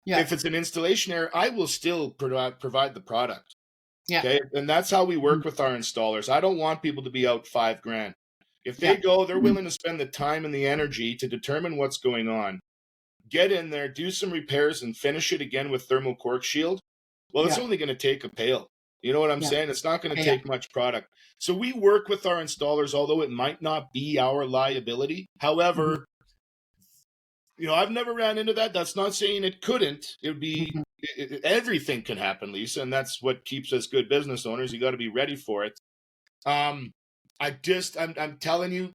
If it's an installation error, I will still provide the product. Okay. And that's how we work with our installers. I don't want people to be out $5,000. If they go, they're willing to spend the time and the energy to determine what's going on. Get in there, do some repairs, and finish it again with thermal cork shield. Well, it's only going to take a pail. You know what I'm saying? It's not going to take much product. So we work with our installers, although it might not be our liability. However, I've never ran into that. That's not saying it couldn't. It would be everything can happen, Lisa, and that's what keeps us good business owners. You got to be ready for it. I'm telling you,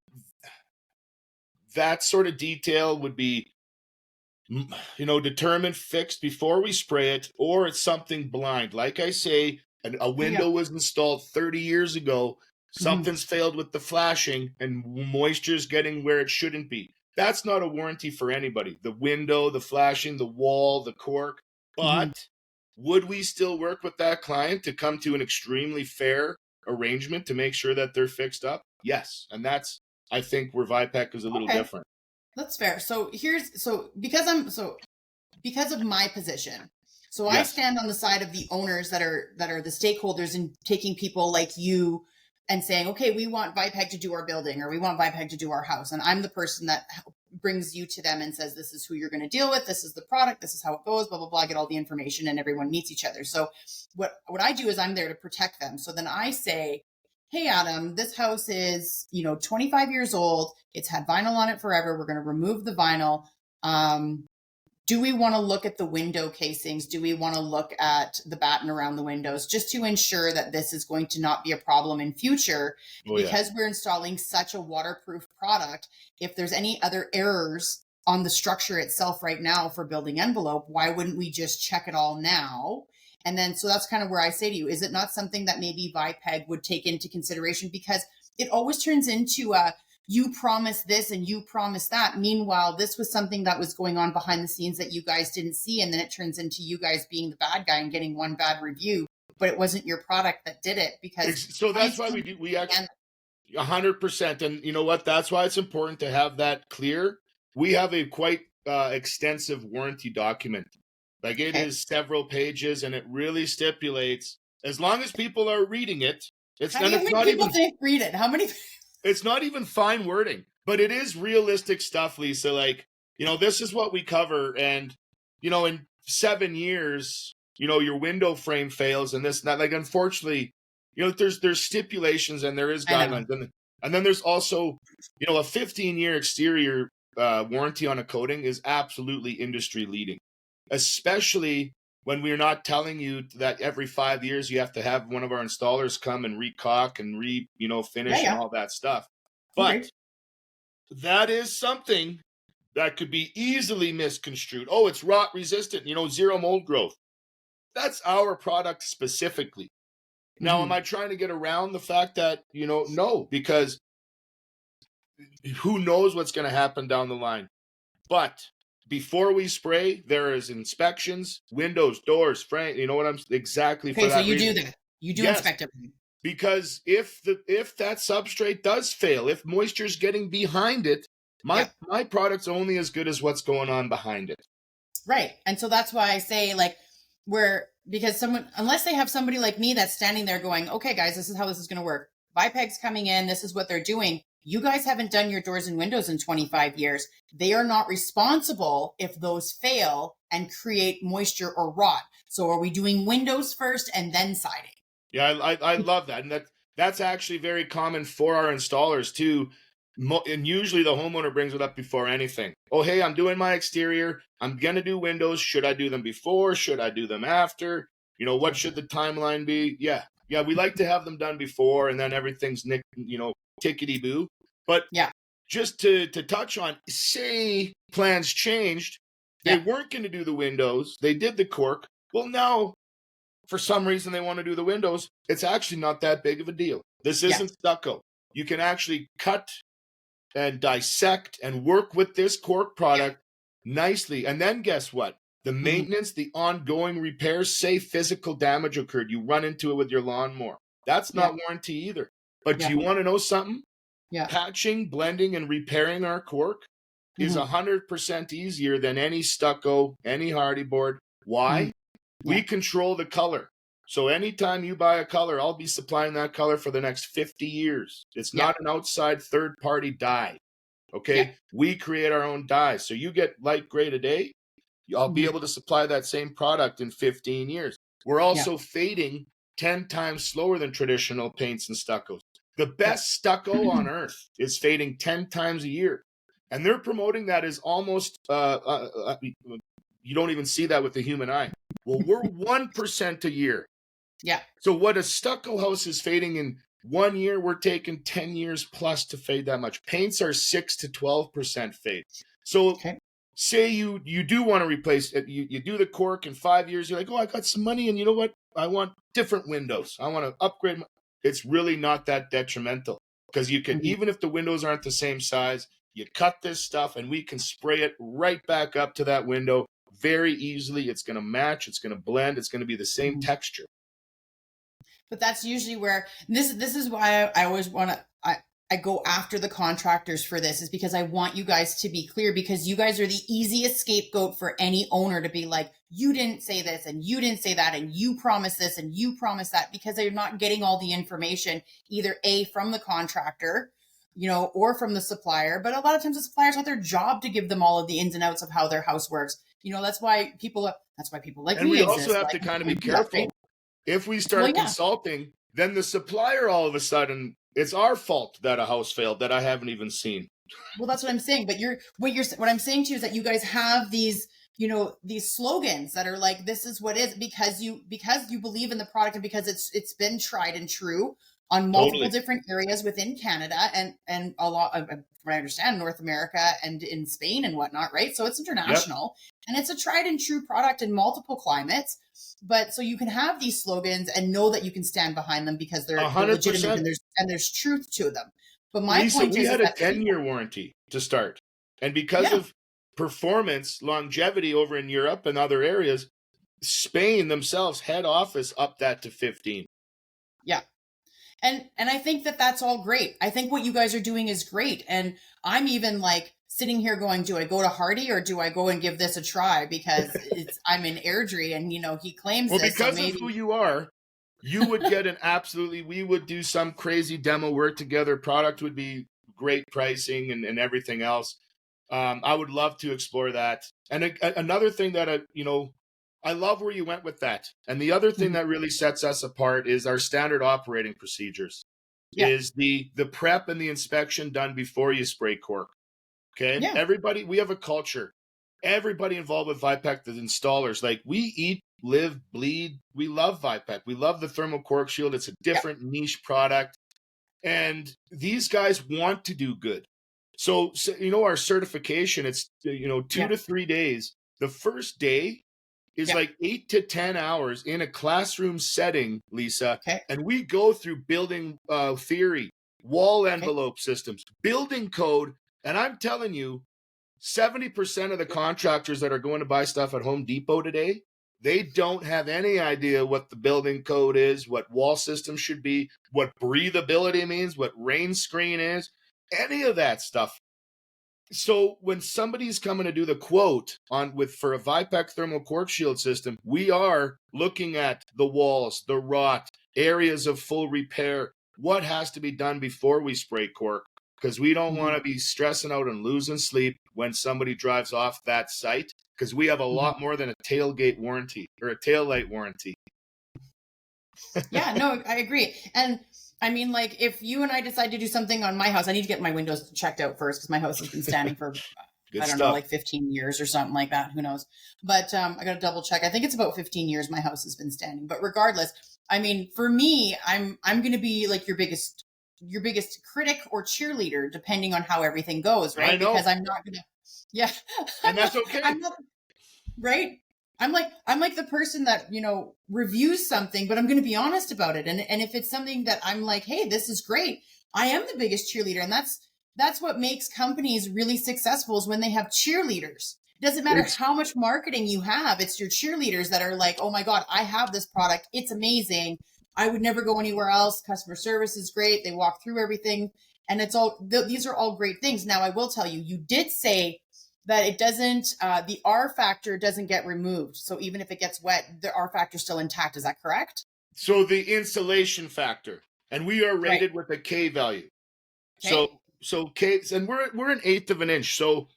that sort of detail would be determined, fixed before we spray it, or it's something blind. Like I say, a Yeah. window was installed 30 years ago. Mhm. Something's failed with the flashing, and moisture's getting where it shouldn't be. That's not a warranty for anybody. The window, the flashing, the wall, the cork. Mhm. But would we still work with that client to come to an extremely fair arrangement to make sure that they're fixed up? Yes. And that's, I think, where Vipec is a little Okay. different. That's fair. So because of my position. So I Yes. stand on the side of the owners that are the stakeholders and taking people like you and saying, okay, we want Vipeg to do our building, or we want Vipeg to do our house. And I'm the person that brings you to them and says, this is who you're going to deal with. This is the product. This is how it goes, blah, blah, blah. I get all the information and everyone meets each other. So what I do is I'm there to protect them. So then I say, hey, Adam, this house is, 25 years old. It's had vinyl on it forever. We're going to remove the vinyl. Do we want to look at the window casings? Do we want to look at the batten around the windows just to ensure that this is going to not be a problem in future? Oh, yeah. Because we're installing such a waterproof product, if there's any other errors on the structure itself right now for building envelope, why wouldn't we just check it all now? And then, so that's kind of where I say to you, is it not something that maybe Vipeg would take into consideration? Because it always turns into you promised this and you promised that. Meanwhile, this was something that was going on behind the scenes that you guys didn't see. And then it turns into you guys being the bad guy and getting one bad review, but it wasn't your product that did it. Because so that's why we actually 100%. And you know what? That's why it's important to have that clear. We have a quite extensive warranty document. Like it is several pages, and it really stipulates, as long as people are reading it, how many people read it? How many? It's not even fine wording, but it is realistic stuff, Lisa. Like, this is what we cover. And, in 7 years, your window frame fails and this and that. Like, unfortunately, there's stipulations and there is guidelines. And then there's also, a 15-year exterior warranty on a coating is absolutely industry leading, especially when we're not telling you that every 5 years you have to have one of our installers come and recaulk and finish and all that stuff. But that is something that could be easily misconstrued. Oh, it's rot resistant, zero mold growth. That's our product specifically. Now, am I trying to get around the fact that, no, because who knows what's going to happen down the line. But before we spray, there is inspections, windows, doors, frame. You know what I'm exactly for that. Okay, so you do that. You do inspect everything. Because if that substrate does fail, if moisture's getting behind it, my product's only as good as what's going on behind it. Right. And so that's why I say, like, because unless they have somebody like me that's standing there going, okay, guys, this is how this is going to work. Vipeg's coming in. This is what they're doing. You guys haven't done your doors and windows in 25 years. They are not responsible if those fail and create moisture or rot. So are we doing windows first and then siding? Yeah, I love that. And that's actually very common for our installers too. And usually the homeowner brings it up before anything. Oh, hey, I'm doing my exterior. I'm going to do windows. Should I do them before? Should I do them after? What should the timeline be? Yeah, we like to have them done before, and then everything's tickety-boo. But just to touch on, say plans changed. They weren't going to do the windows. They did the cork. Well, now, for some reason, they want to do the windows. It's actually not that big of a deal. This isn't stucco. You can actually cut and dissect and work with this cork product nicely. And then guess what? The maintenance, the ongoing repairs, say physical damage occurred. You run into it with your lawnmower. That's not warranty either. But do you want to know something? Patching, blending, and repairing our cork is 100% easier than any stucco, any hardy board. Why? We control the color. So anytime you buy a color, I'll be supplying that color for the next 50 years. It's not an outside third-party dye. Okay? We create our own dyes. So you get light gray today, I'll be able to supply that same product in 15 years. We're also fading 10 times slower than traditional paints and stuccos. The best stucco on earth is fading 10 times a year. And they're promoting that as almost, you don't even see that with the human eye. Well, we're 1% a year. Yeah. So what a stucco house is fading in 1 year, we're taking 10 years plus to fade that much. Paints are 6 to 12% fade. So say you do want to replace it, you do the cork in 5 years, you're like, oh, I got some money, and you know what? I want different windows. I want to upgrade. It's really not that detrimental, because you can, Mhm. even if the windows aren't the same size, you cut this stuff and we can spray it right back up to that window very easily. It's going to match. It's going to blend. It's going to be the same Mhm. texture. But that's usually where this is why I always want to I go after the contractors for this, is because I want you guys to be clear, because you guys are the easiest scapegoat for any owner to be like, you didn't say this and you didn't say that and you promised this and you promised that, because they're not getting all the information, either A, from the contractor, or from the supplier. But a lot of times the supplier's not their job to give them all of the ins and outs of how their house works. That's why people like And me we also exist. have Like, to kind of be we do upgrade. careful. If we Well, start yeah. consulting, then the supplier, all of a sudden, it's our fault that a house failed that I haven't even seen. Well, that's what I'm saying. But what I'm saying to you is that you guys have these slogans that are like, this is what is, because you believe in the product, and because it's been tried and true on multiple Totally. different areas within Canada, and a lot of, from what I understand, North America and in Spain and whatnot, right? So it's Yep. international, and it's a tried and true product in multiple climates. But so you can have these slogans and know that you can stand behind them because they're legitimate, 100%. and there's truth to them. But my Lisa, point we is had a that 10-year people, warranty to start. And because yeah, of performance, longevity over in Europe and other areas, Spain themselves, head office, upped that to 15. yeah. And I think that that's all great. I think what you guys are doing is great. And I'm even like sitting here going, do I go to Hardy or do I go and give this a try? Because I'm in Airdrie, and he claims Well, this. So because of who maybe, you are, you would get we would do some crazy demo work together. Product would be great pricing and everything else. I would love to explore that. And another thing that, I love where you went with that. And the other thing Mhm. that really sets us apart is our standard operating procedures, Yeah, is the prep and the inspection done before you spray cork. Okay. yeah, Everybody, we have a culture. Everybody involved with Vipec, the installers, like, we eat, live, bleed. We love Vipec. We love the thermal cork shield. It's a yeah. different niche product. And these guys want to do good. So our certification, it's, 2 to 3 days. The first day is Yeah. like 8 to 10 hours in a classroom setting, Lisa. Okay. And we go through building theory, wall Okay. envelope systems, building code. And I'm telling you, 70% of the contractors that are going to buy stuff at Home Depot today, they don't have any idea what the building code is, what wall system should be, what breathability means, what rain screen is, any of that stuff. So when somebody's coming to do the quote for a Vipec thermal cork shield system, we are looking at the walls, the rot, areas of full repair, what has to be done before we spray cork, because we don't Mhm. want to be stressing out and losing sleep when somebody drives off that site, because we have a Mhm. lot more than a tailgate warranty or a tail light warranty. Yeah, no, I agree. And I mean, like, if you and I decide to do something on my house, I need to get my windows checked out first, because my house has been standing for, Good I don't know, stuff. like 15 years or something like that. Who knows? But I got to double check. I think it's about 15 years my house has been standing. But regardless, I mean, for me, I'm going to be like your biggest critic or cheerleader, depending on how everything goes, I right? Because know, I'm not going to, yeah, and I'm not, that's okay. I'm not, right? I'm like the person that, reviews something, but I'm going to be honest about it. And if it's something that I'm like, hey, this is great, I am the biggest cheerleader. And that's what makes companies really successful, is when they have cheerleaders. It doesn't matter It's how much marketing you have. It's your cheerleaders that are like, oh my God, I have this product. It's amazing. I would never go anywhere else. Customer service is great. They walk through everything. And these are all great things. Now, I will tell you, you did say that it doesn't, the R factor doesn't get removed. So even if it gets wet, the R factor is still intact. Is that correct? So the insulation factor, and we are Right. rated with a K value. So Okay. K, and we're an eighth of an inch. So,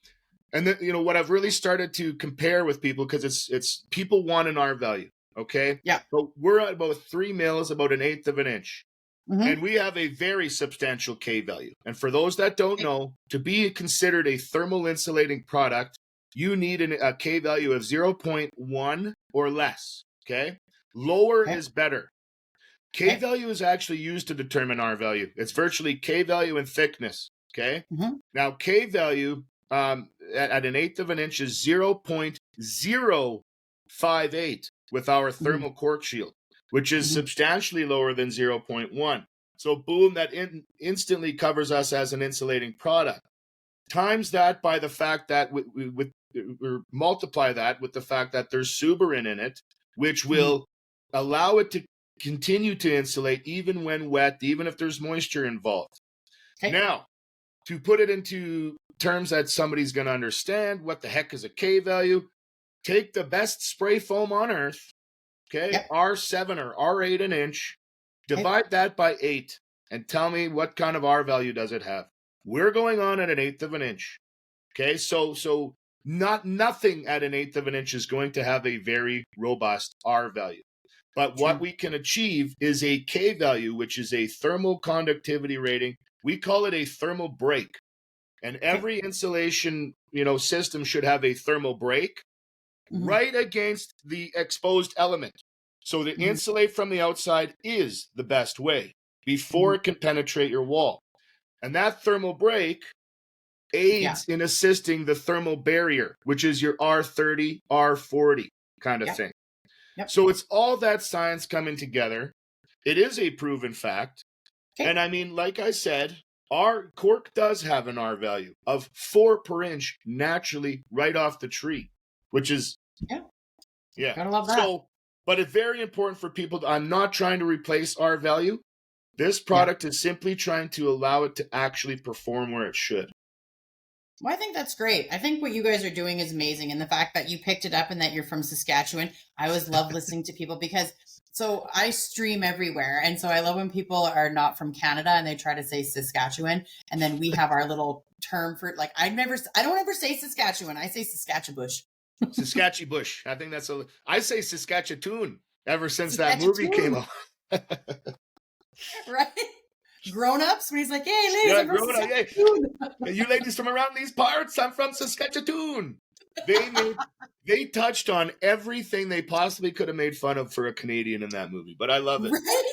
and then, what I've really started to compare with people, because it's people want an R value. Okay, Yeah. but we're at about 3 mils, about an eighth of an inch. Mm-hmm. And we have a very substantial K value. And for those that don't Okay. know, to be considered a thermal insulating product, you need a K value of 0.1 or less. Okay, lower Okay. is better. K Okay. value is actually used to determine R value. It's virtually K value and thickness. Okay. Mm-hmm. Now, K value at an eighth of an inch is 0.058 with our thermal cork shield, which is substantially lower than 0.1. So boom, that instantly covers us as an insulating product. Times that by the fact that or multiply that with the fact that there's suberin in it, which will allow it to continue to insulate even when wet, even if there's moisture involved. Okay. Now, to put it into terms that somebody's going to understand, what the heck is a K value? Take the best spray foam on earth, okay, yep. R7 or R8 an inch, divide that by 8, and tell me what kind of R value does it have. We're going on at an eighth of an inch, okay? So nothing at an eighth of an inch is going to have a very robust R value. But what we can achieve is a K value, which is a thermal conductivity rating. We call it a thermal break. And every insulation, system should have a thermal break right against the exposed element. So to insulate from the outside is the best way before it can penetrate your wall. And that thermal break aids in assisting the thermal barrier, which is your R30, R40 kind of thing. Yep. So it's all that science coming together. It is a proven fact. Okay. And I mean, like I said, our cork does have an R value of 4 per inch naturally right off the tree, which is, gotta love that. So, but it's very important for people. I'm not trying to replace R value. This product is simply trying to allow it to actually perform where it should. Well, I think that's great. I think what you guys are doing is amazing. And the fact that you picked it up and that you're from Saskatchewan, I always love listening to people because I stream everywhere. And so I love when people are not from Canada and they try to say Saskatchewan. And then we have our little term for it. Like I don't ever say Saskatchewan. I say Saskatchebush. Saskatchebush. I think I say Saskatchatoon ever since that movie came out. Right? Grown-ups when he's like, hey, ladies, I'm from Saskatoon. Hey, you ladies from around these parts, I'm from Saskatchatoon. They touched on everything they possibly could have made fun of for a Canadian in that movie, but I love it. Right?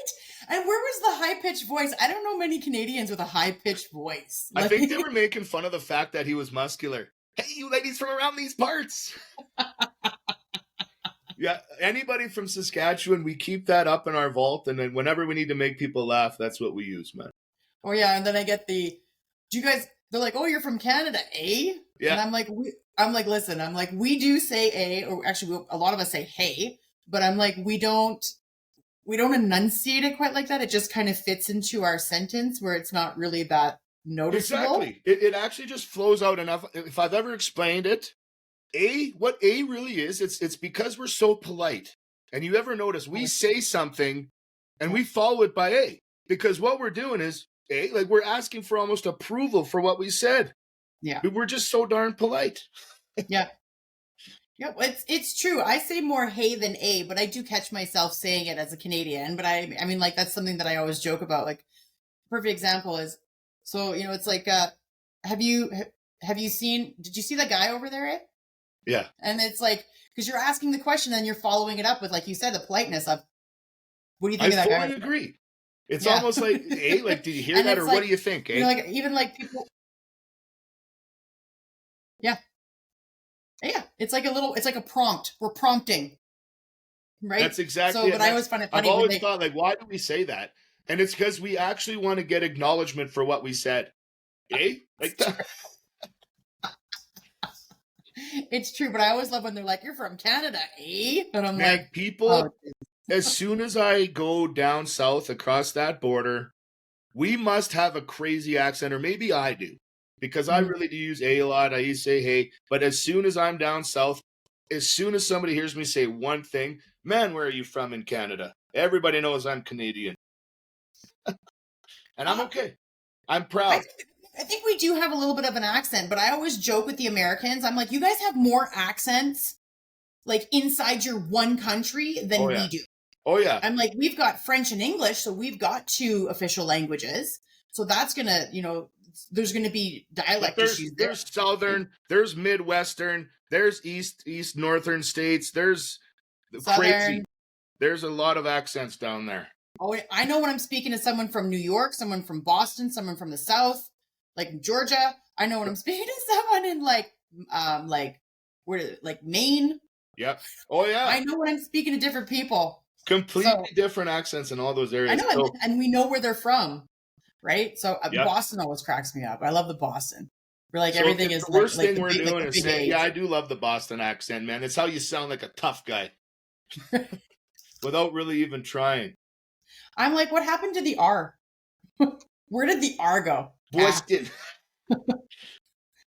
And where was the high-pitched voice? I don't know many Canadians with a high-pitched voice. I think they were making fun of the fact that he was muscular. Hey, you ladies from around these parts. Yeah, anybody from Saskatchewan, we keep that up in our vault, and then whenever we need to make people laugh, that's what we use, man. Oh, yeah, and then I get they're like, oh, you're from Canada, eh? Yeah. And I'm like, listen, we do say eh, or actually, a lot of us say hey, but I'm like, we don't enunciate it quite like that. It just kind of fits into our sentence where it's not really that noticeable. Exactly. It actually just flows out enough. If I've ever explained it, what A really is, it's because we're so polite. And you ever notice we say something and we follow it by A, because what we're doing is A, like we're asking for almost approval for what we said. Yeah. We're just so darn polite. Yeah. Yeah, it's true. I say more hey than A, but I do catch myself saying it as a Canadian. But I mean, like, that's something that I always joke about. Like, perfect example is, so, it's like, did you see that guy over there, eh? Yeah. And it's like, because you're asking the question and you're following it up with, like you said, the politeness of, what do you think of that guy? I fully agree. It's almost like, hey, like, did you hear that? Or like, what do you think, eh? Like, even like people. Yeah. Yeah. It's like a prompt. We're prompting. Right? That's exactly so, it. But I always find it funny. I've always thought, like, why do we say that? And it's because we actually want to get acknowledgement for what we said. Eh? Like that. It's true, but I always love when they're like, you're from Canada, eh? And I'm like, people, as soon as I go down south across that border, we must have a crazy accent, or maybe I do, because I really do use a lot. I used to say hey, but as soon as I'm down south, as soon as somebody hears me say one thing, man, where are you from in Canada? Everybody knows I'm Canadian. And I'm okay. I'm proud. I think we do have a little bit of an accent, but I always joke with the Americans. I'm like, you guys have more accents, like, inside your one country than we do. Oh, yeah. I'm like, we've got French and English, so we've got 2 official languages. So that's going to, there's going to be dialect issues there. There's Southern, there's Midwestern, there's East Northern states, there's Southern. Crazy. There's a lot of accents down there. Oh, I know when I'm speaking to someone from New York, someone from Boston, someone from the South, like Georgia, I know when I'm speaking to someone in like where like Maine. Yep. Oh yeah. I know when I'm speaking to different people. Completely different accents in all those I areas. know, So, and we know where they're from, right? So yep. Boston always cracks me up. I love the Boston. We're like So everything if is the worst like thing the we're big, doing like the is big saying, A's. yeah, I do love the Boston accent, man. It's how you sound like a tough guy without really even trying. I'm like, what happened to the R? Where did the R go? Boston.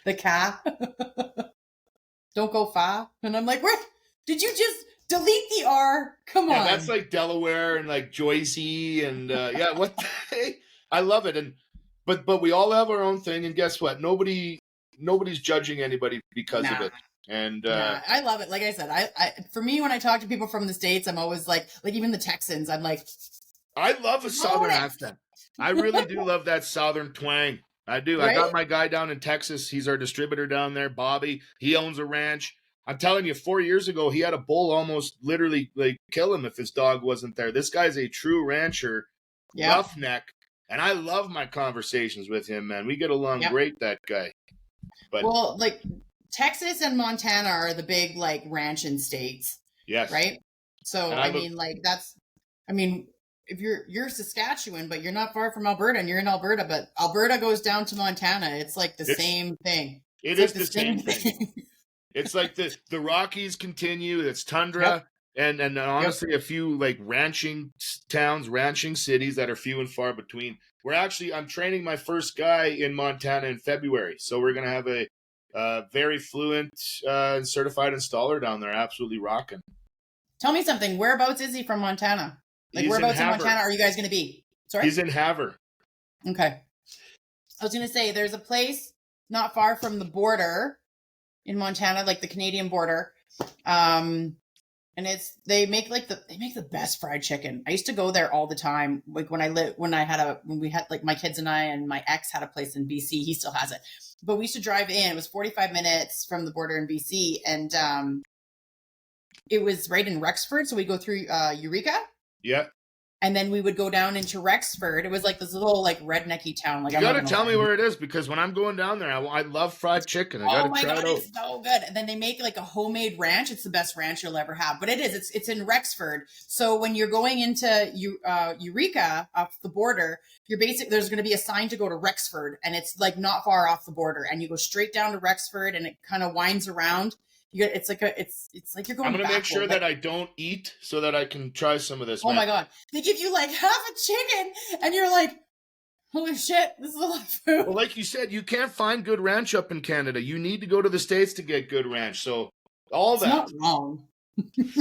The ca. Don't go far. And I'm like, where did you just delete the R? Come Yeah, on. that's like Delaware and like Joycey and yeah, what the heck? I love it. And but we all have our own thing, and guess what? Nobody's judging anybody because of it. And I love it. Like I said, I for me when I talk to people from the States, I'm always like even the Texans, I'm like, I love a Southern accent. I really do love that Southern twang. I do. Right? I got my guy down in Texas. He's our distributor down there, Bobby. He owns a ranch. I'm telling you, 4 years ago, he had a bull almost literally like kill him if his dog wasn't there. This guy's a true rancher, roughneck, and I love my conversations with him, man. We get along great, that guy. But well, like Texas and Montana are the big like ranching states. Yes. Right? So I mean, like if you're Saskatchewan, but you're not far from Alberta and you're in Alberta, but Alberta goes down to Montana. It's like the same thing. It's like the same thing. It's like the Rockies continue. It's tundra and honestly a few like ranching towns, ranching cities that are few and far between. I'm training my first guy in Montana in February. So we're going to have a very fluent and certified installer down there. Absolutely rocking. Tell me something. Whereabouts is he from Montana? Like, whereabouts in Montana are you guys going to be? Sorry? He's in Havre. Okay. I was going to say, there's a place not far from the border in Montana, like the Canadian border. And they make the best fried chicken. I used to go there all the time. Like when we had like my kids and I and my ex had a place in BC. He still has it. But we used to drive in. It was 45 minutes from the border in BC. And it was right in Rexford. So we go through Eureka. Yeah. And then we would go down into Rexford. It was like this little like rednecky town. Like, you got to tell me where it is, because when I'm going down there, I love fried chicken. I got to try it out. It's so good. And then they make like a homemade ranch. It's the best ranch you'll ever have. But it is. It's in Rexford. So when you're going into Eureka off the border, there's going to be a sign to go to Rexford, and it's like not far off the border. And you go straight down to Rexford, and it kind of winds around. It's like you're going. I'm gonna make sure that I don't eat so that I can try some of this. Oh my god! They give you like half a chicken, and you're like, "Holy shit! This is a lot of food." Well, like you said, you can't find good ranch up in Canada. You need to go to the States to get good ranch. So it's not wrong.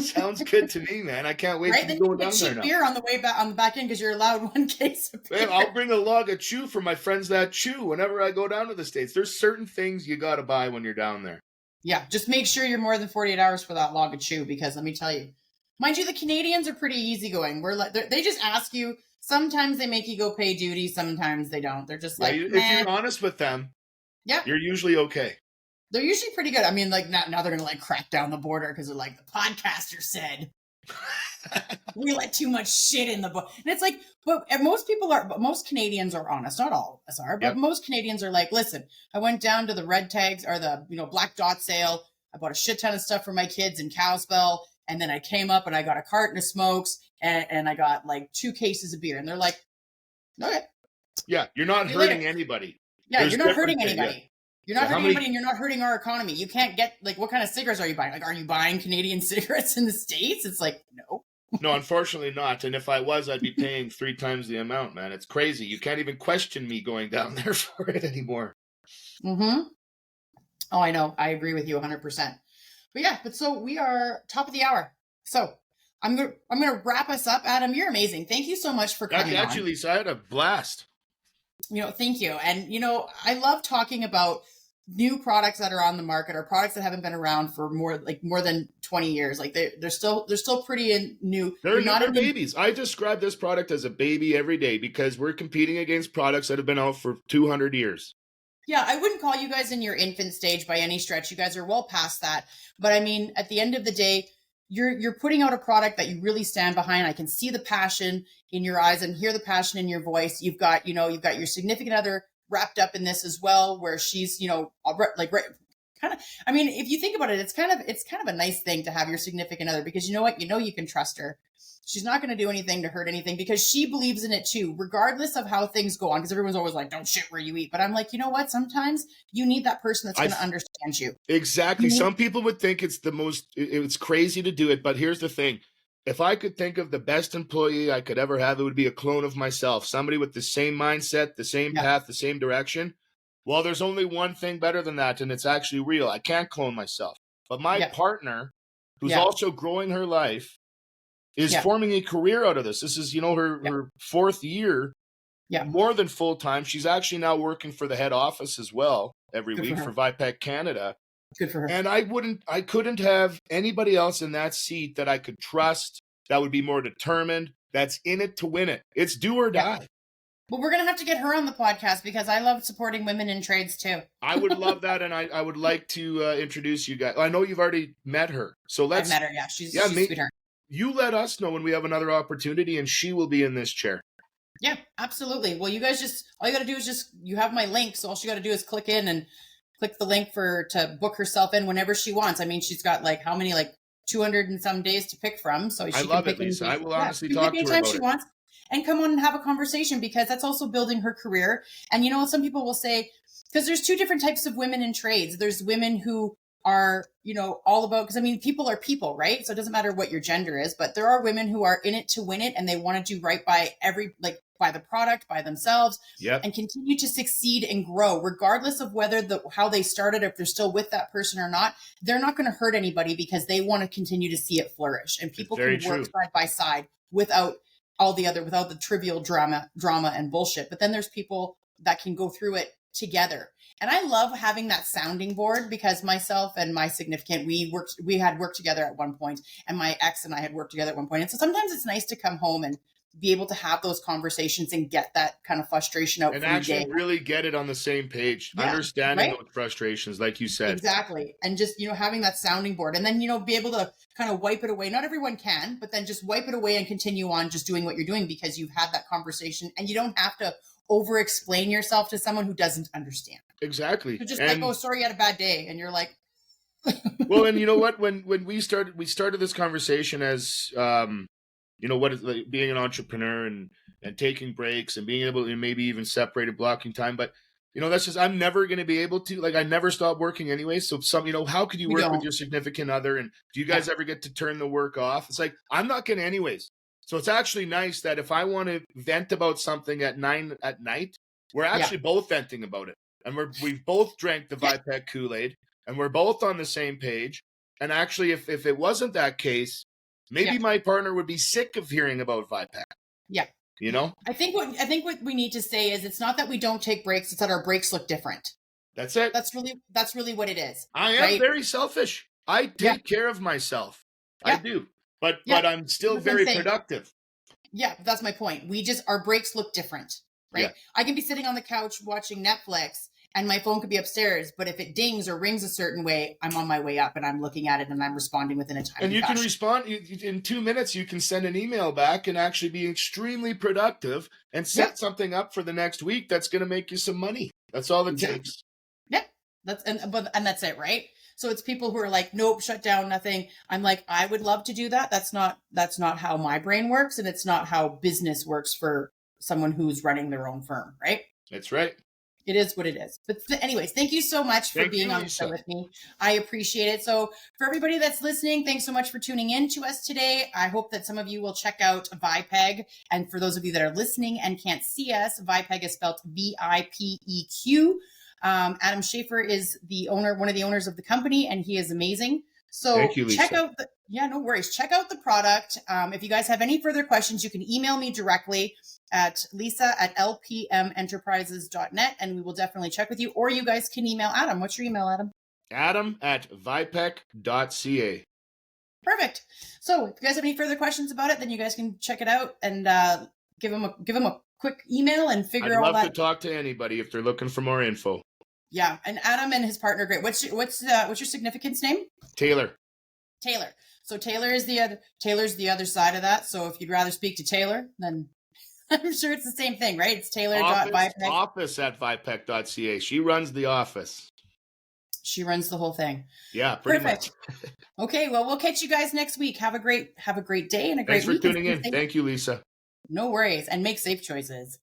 Sounds good to me, man. I can't wait to be going down there now. Beer on the way back on the back end because you're allowed one case of beer. Man, I'll bring a log of chew for my friends that chew whenever I go down to the States. There's certain things you got to buy when you're down there. Yeah, just make sure you're more than 48 hours for that log of chew, because let me tell you, mind you, the Canadians are pretty easygoing. We're like, they just ask you. Sometimes they make you go pay duty. Sometimes they don't. They're just like, if you're honest with them, you're usually okay. They're usually pretty good. I mean, like now they're gonna like crack down the border because they're like, the podcaster said we let too much shit in the book, and it's like, but most Canadians are honest. Not all of us are, but most Canadians are like, listen, I went down to the red tags or the black dot sale. I bought a shit ton of stuff for my kids in Kalispell, and then I came up and I got a carton of smokes and I got like 2 cases of beer, and they're like, okay, yeah, you're not hurting anybody. Yeah, you're not hurting anybody. You're not hurting anybody, and you're not hurting our economy. You can't get, like, what kind of cigarettes are you buying? Like, are you buying Canadian cigarettes in the States? It's like, no. No, unfortunately not. And if I was, I'd be paying 3 times the amount, man. It's crazy. You can't even question me going down there for it anymore. Mm-hmm. Oh, I know. I agree with you 100%. But so we are top of the hour. So I'm gonna wrap us up. Adam, you're amazing. Thank you so much for coming on. Lisa, I had a blast. Thank you. And, I love talking about new products that are on the market, or products that haven't been around for more than 20 years. Like they're still pretty new. They're not babies. I describe this product as a baby every day because we're competing against products that have been out for 200 years. Yeah, I wouldn't call you guys in your infant stage by any stretch. You guys are well past that. But I mean, at the end of the day, you're putting out a product that you really stand behind. I can see the passion in your eyes and hear the passion in your voice. You've got your significant other wrapped up in this as well, where she's, like kind of, I mean, if you think about it, it's kind of a nice thing to have your significant other, because you know what, you can trust her. She's not going to do anything to hurt anything, because she believes in it too, regardless of how things go on. Because everyone's always like, don't shit where you eat. But I'm like, you know what? Sometimes you need that person that's going to understand you. Exactly. Some people would think it's crazy to do it. But here's the thing. If I could think of the best employee I could ever have, it would be a clone of myself. Somebody with the same mindset, the same path, the same direction. Well, there's only one thing better than that, and it's actually real. I can't clone myself. But my partner, who's also growing her life, is forming a career out of this. This is, her fourth year, more than full time. She's actually now working for the head office as well every week for Vipeg Canada. Good for her. And I couldn't have anybody else in that seat that I could trust, that would be more determined, that's in it to win it. It's do or die. Well, we're going to have to get her on the podcast, because I love supporting women in trades too. I would love that. And I would like to introduce you guys. I know you've already met her. So I've met her. Yeah. She's a sweetheart. You let us know when we have another opportunity, and she will be in this chair. Yeah, absolutely. Well, you guys all you got to do is you have my link. So all she got to do is click in and click the link to book herself in whenever she wants. I mean, she's got 200 and some days to pick from. So she can pick Lisa. I will honestly talk to her about she wants, and come on and have a conversation, because that's also building her career. And some people will say, because there's two different types of women in trades. There's women who are, all about, because I mean, people are people, right? So it doesn't matter what your gender is, but there are women who are in it to win it, and they want to do right by by the product, by themselves, and continue to succeed and grow, regardless of whether how they started, if they're still with that person or not. They're not going to hurt anybody, because they want to continue to see it flourish. And people can work side by side without the trivial drama and bullshit. But then there's people that can go through it together. And I love having that sounding board, because myself and my significant, we had worked together at one point, and my ex and I had worked together at one point. And so sometimes it's nice to come home and be able to have those conversations and get that kind of frustration out. And actually really get it on the same page, understanding those frustrations, like you said. Exactly. And just, having that sounding board, and then, be able to kind of wipe it away. Not everyone can, but then just wipe it away and continue on just doing what you're doing, because you've had that conversation, and you don't have to over explain yourself to someone who doesn't understand. Exactly. So just oh, sorry, you had a bad day. And you're like, well, and you know what, when we started this conversation as, what is being an entrepreneur and taking breaks and being able to maybe even separate blocking time. But, that's just, I'm never going to be able to, I never stop working anyway. So how could you work with your significant other? And do you guys ever get to turn the work off? It's I'm not going to anyways. So it's actually nice that if I want to vent about something at 9 at night, we're actually both venting about it. And we've both drank the Vipeg Kool-Aid, and we're both on the same page. And actually, if it wasn't that case, maybe my partner would be sick of hearing about Vipeg. Yeah. I think what we need to say is, it's not that we don't take breaks, it's that our breaks look different. That's it. That's really what it is. I am very selfish. I take care of myself. I do. But I'm still very productive. Yeah, that's my point. Our breaks look different, right? Yeah. I can be sitting on the couch watching Netflix, and my phone could be upstairs, but if it dings or rings a certain way, I'm on my way up and I'm looking at it and I'm responding within a time. And you can respond in 2 minutes. You can send an email back and actually be extremely productive and set something up for the next week that's going to make you some money. That's all it takes. Yeah, and that's it, right? So it's people who are like, nope, shut down, nothing. I'm like, I would love to do that. That's not how my brain works, and it's not how business works for someone who's running their own firm, right? That's right. It is what it is. But anyways, thank you so much for being on the show with me. I appreciate it. So for everybody that's listening, thanks so much for tuning in to us today. I hope that some of you will check out Vipeg. And for those of you that are listening and can't see us, Vipeg is spelled Vipeq. Adam Schaefer is one of the owners of the company, and he is amazing. So thank you, Lisa. Check out no worries. Check out the product. If you guys have any further questions, you can email me directly at lisa@lpmenterprises.net, and we will definitely check with you. Or you guys can email Adam. What's your email, Adam? Adam@vipec.ca. Perfect. So if you guys have any further questions about it, then you guys can check it out and give him a quick email and figure out all that. I'd love to talk to anybody if they're looking for more info. Yeah, and Adam and his partner, great. What's your significant's name? Taylor. So Taylor's the other side of that. So if you'd rather speak to Taylor, then I'm sure it's the same thing, right? It's Office, Taylor.Vipeg. office at vipec.ca. She runs the office. She runs the whole thing. Yeah, pretty Perfect. much. Okay, well, we'll catch you guys next week. Have a great day and a great Thanks for week. tuning in. Thank you, Lisa. No worries, and make safe choices.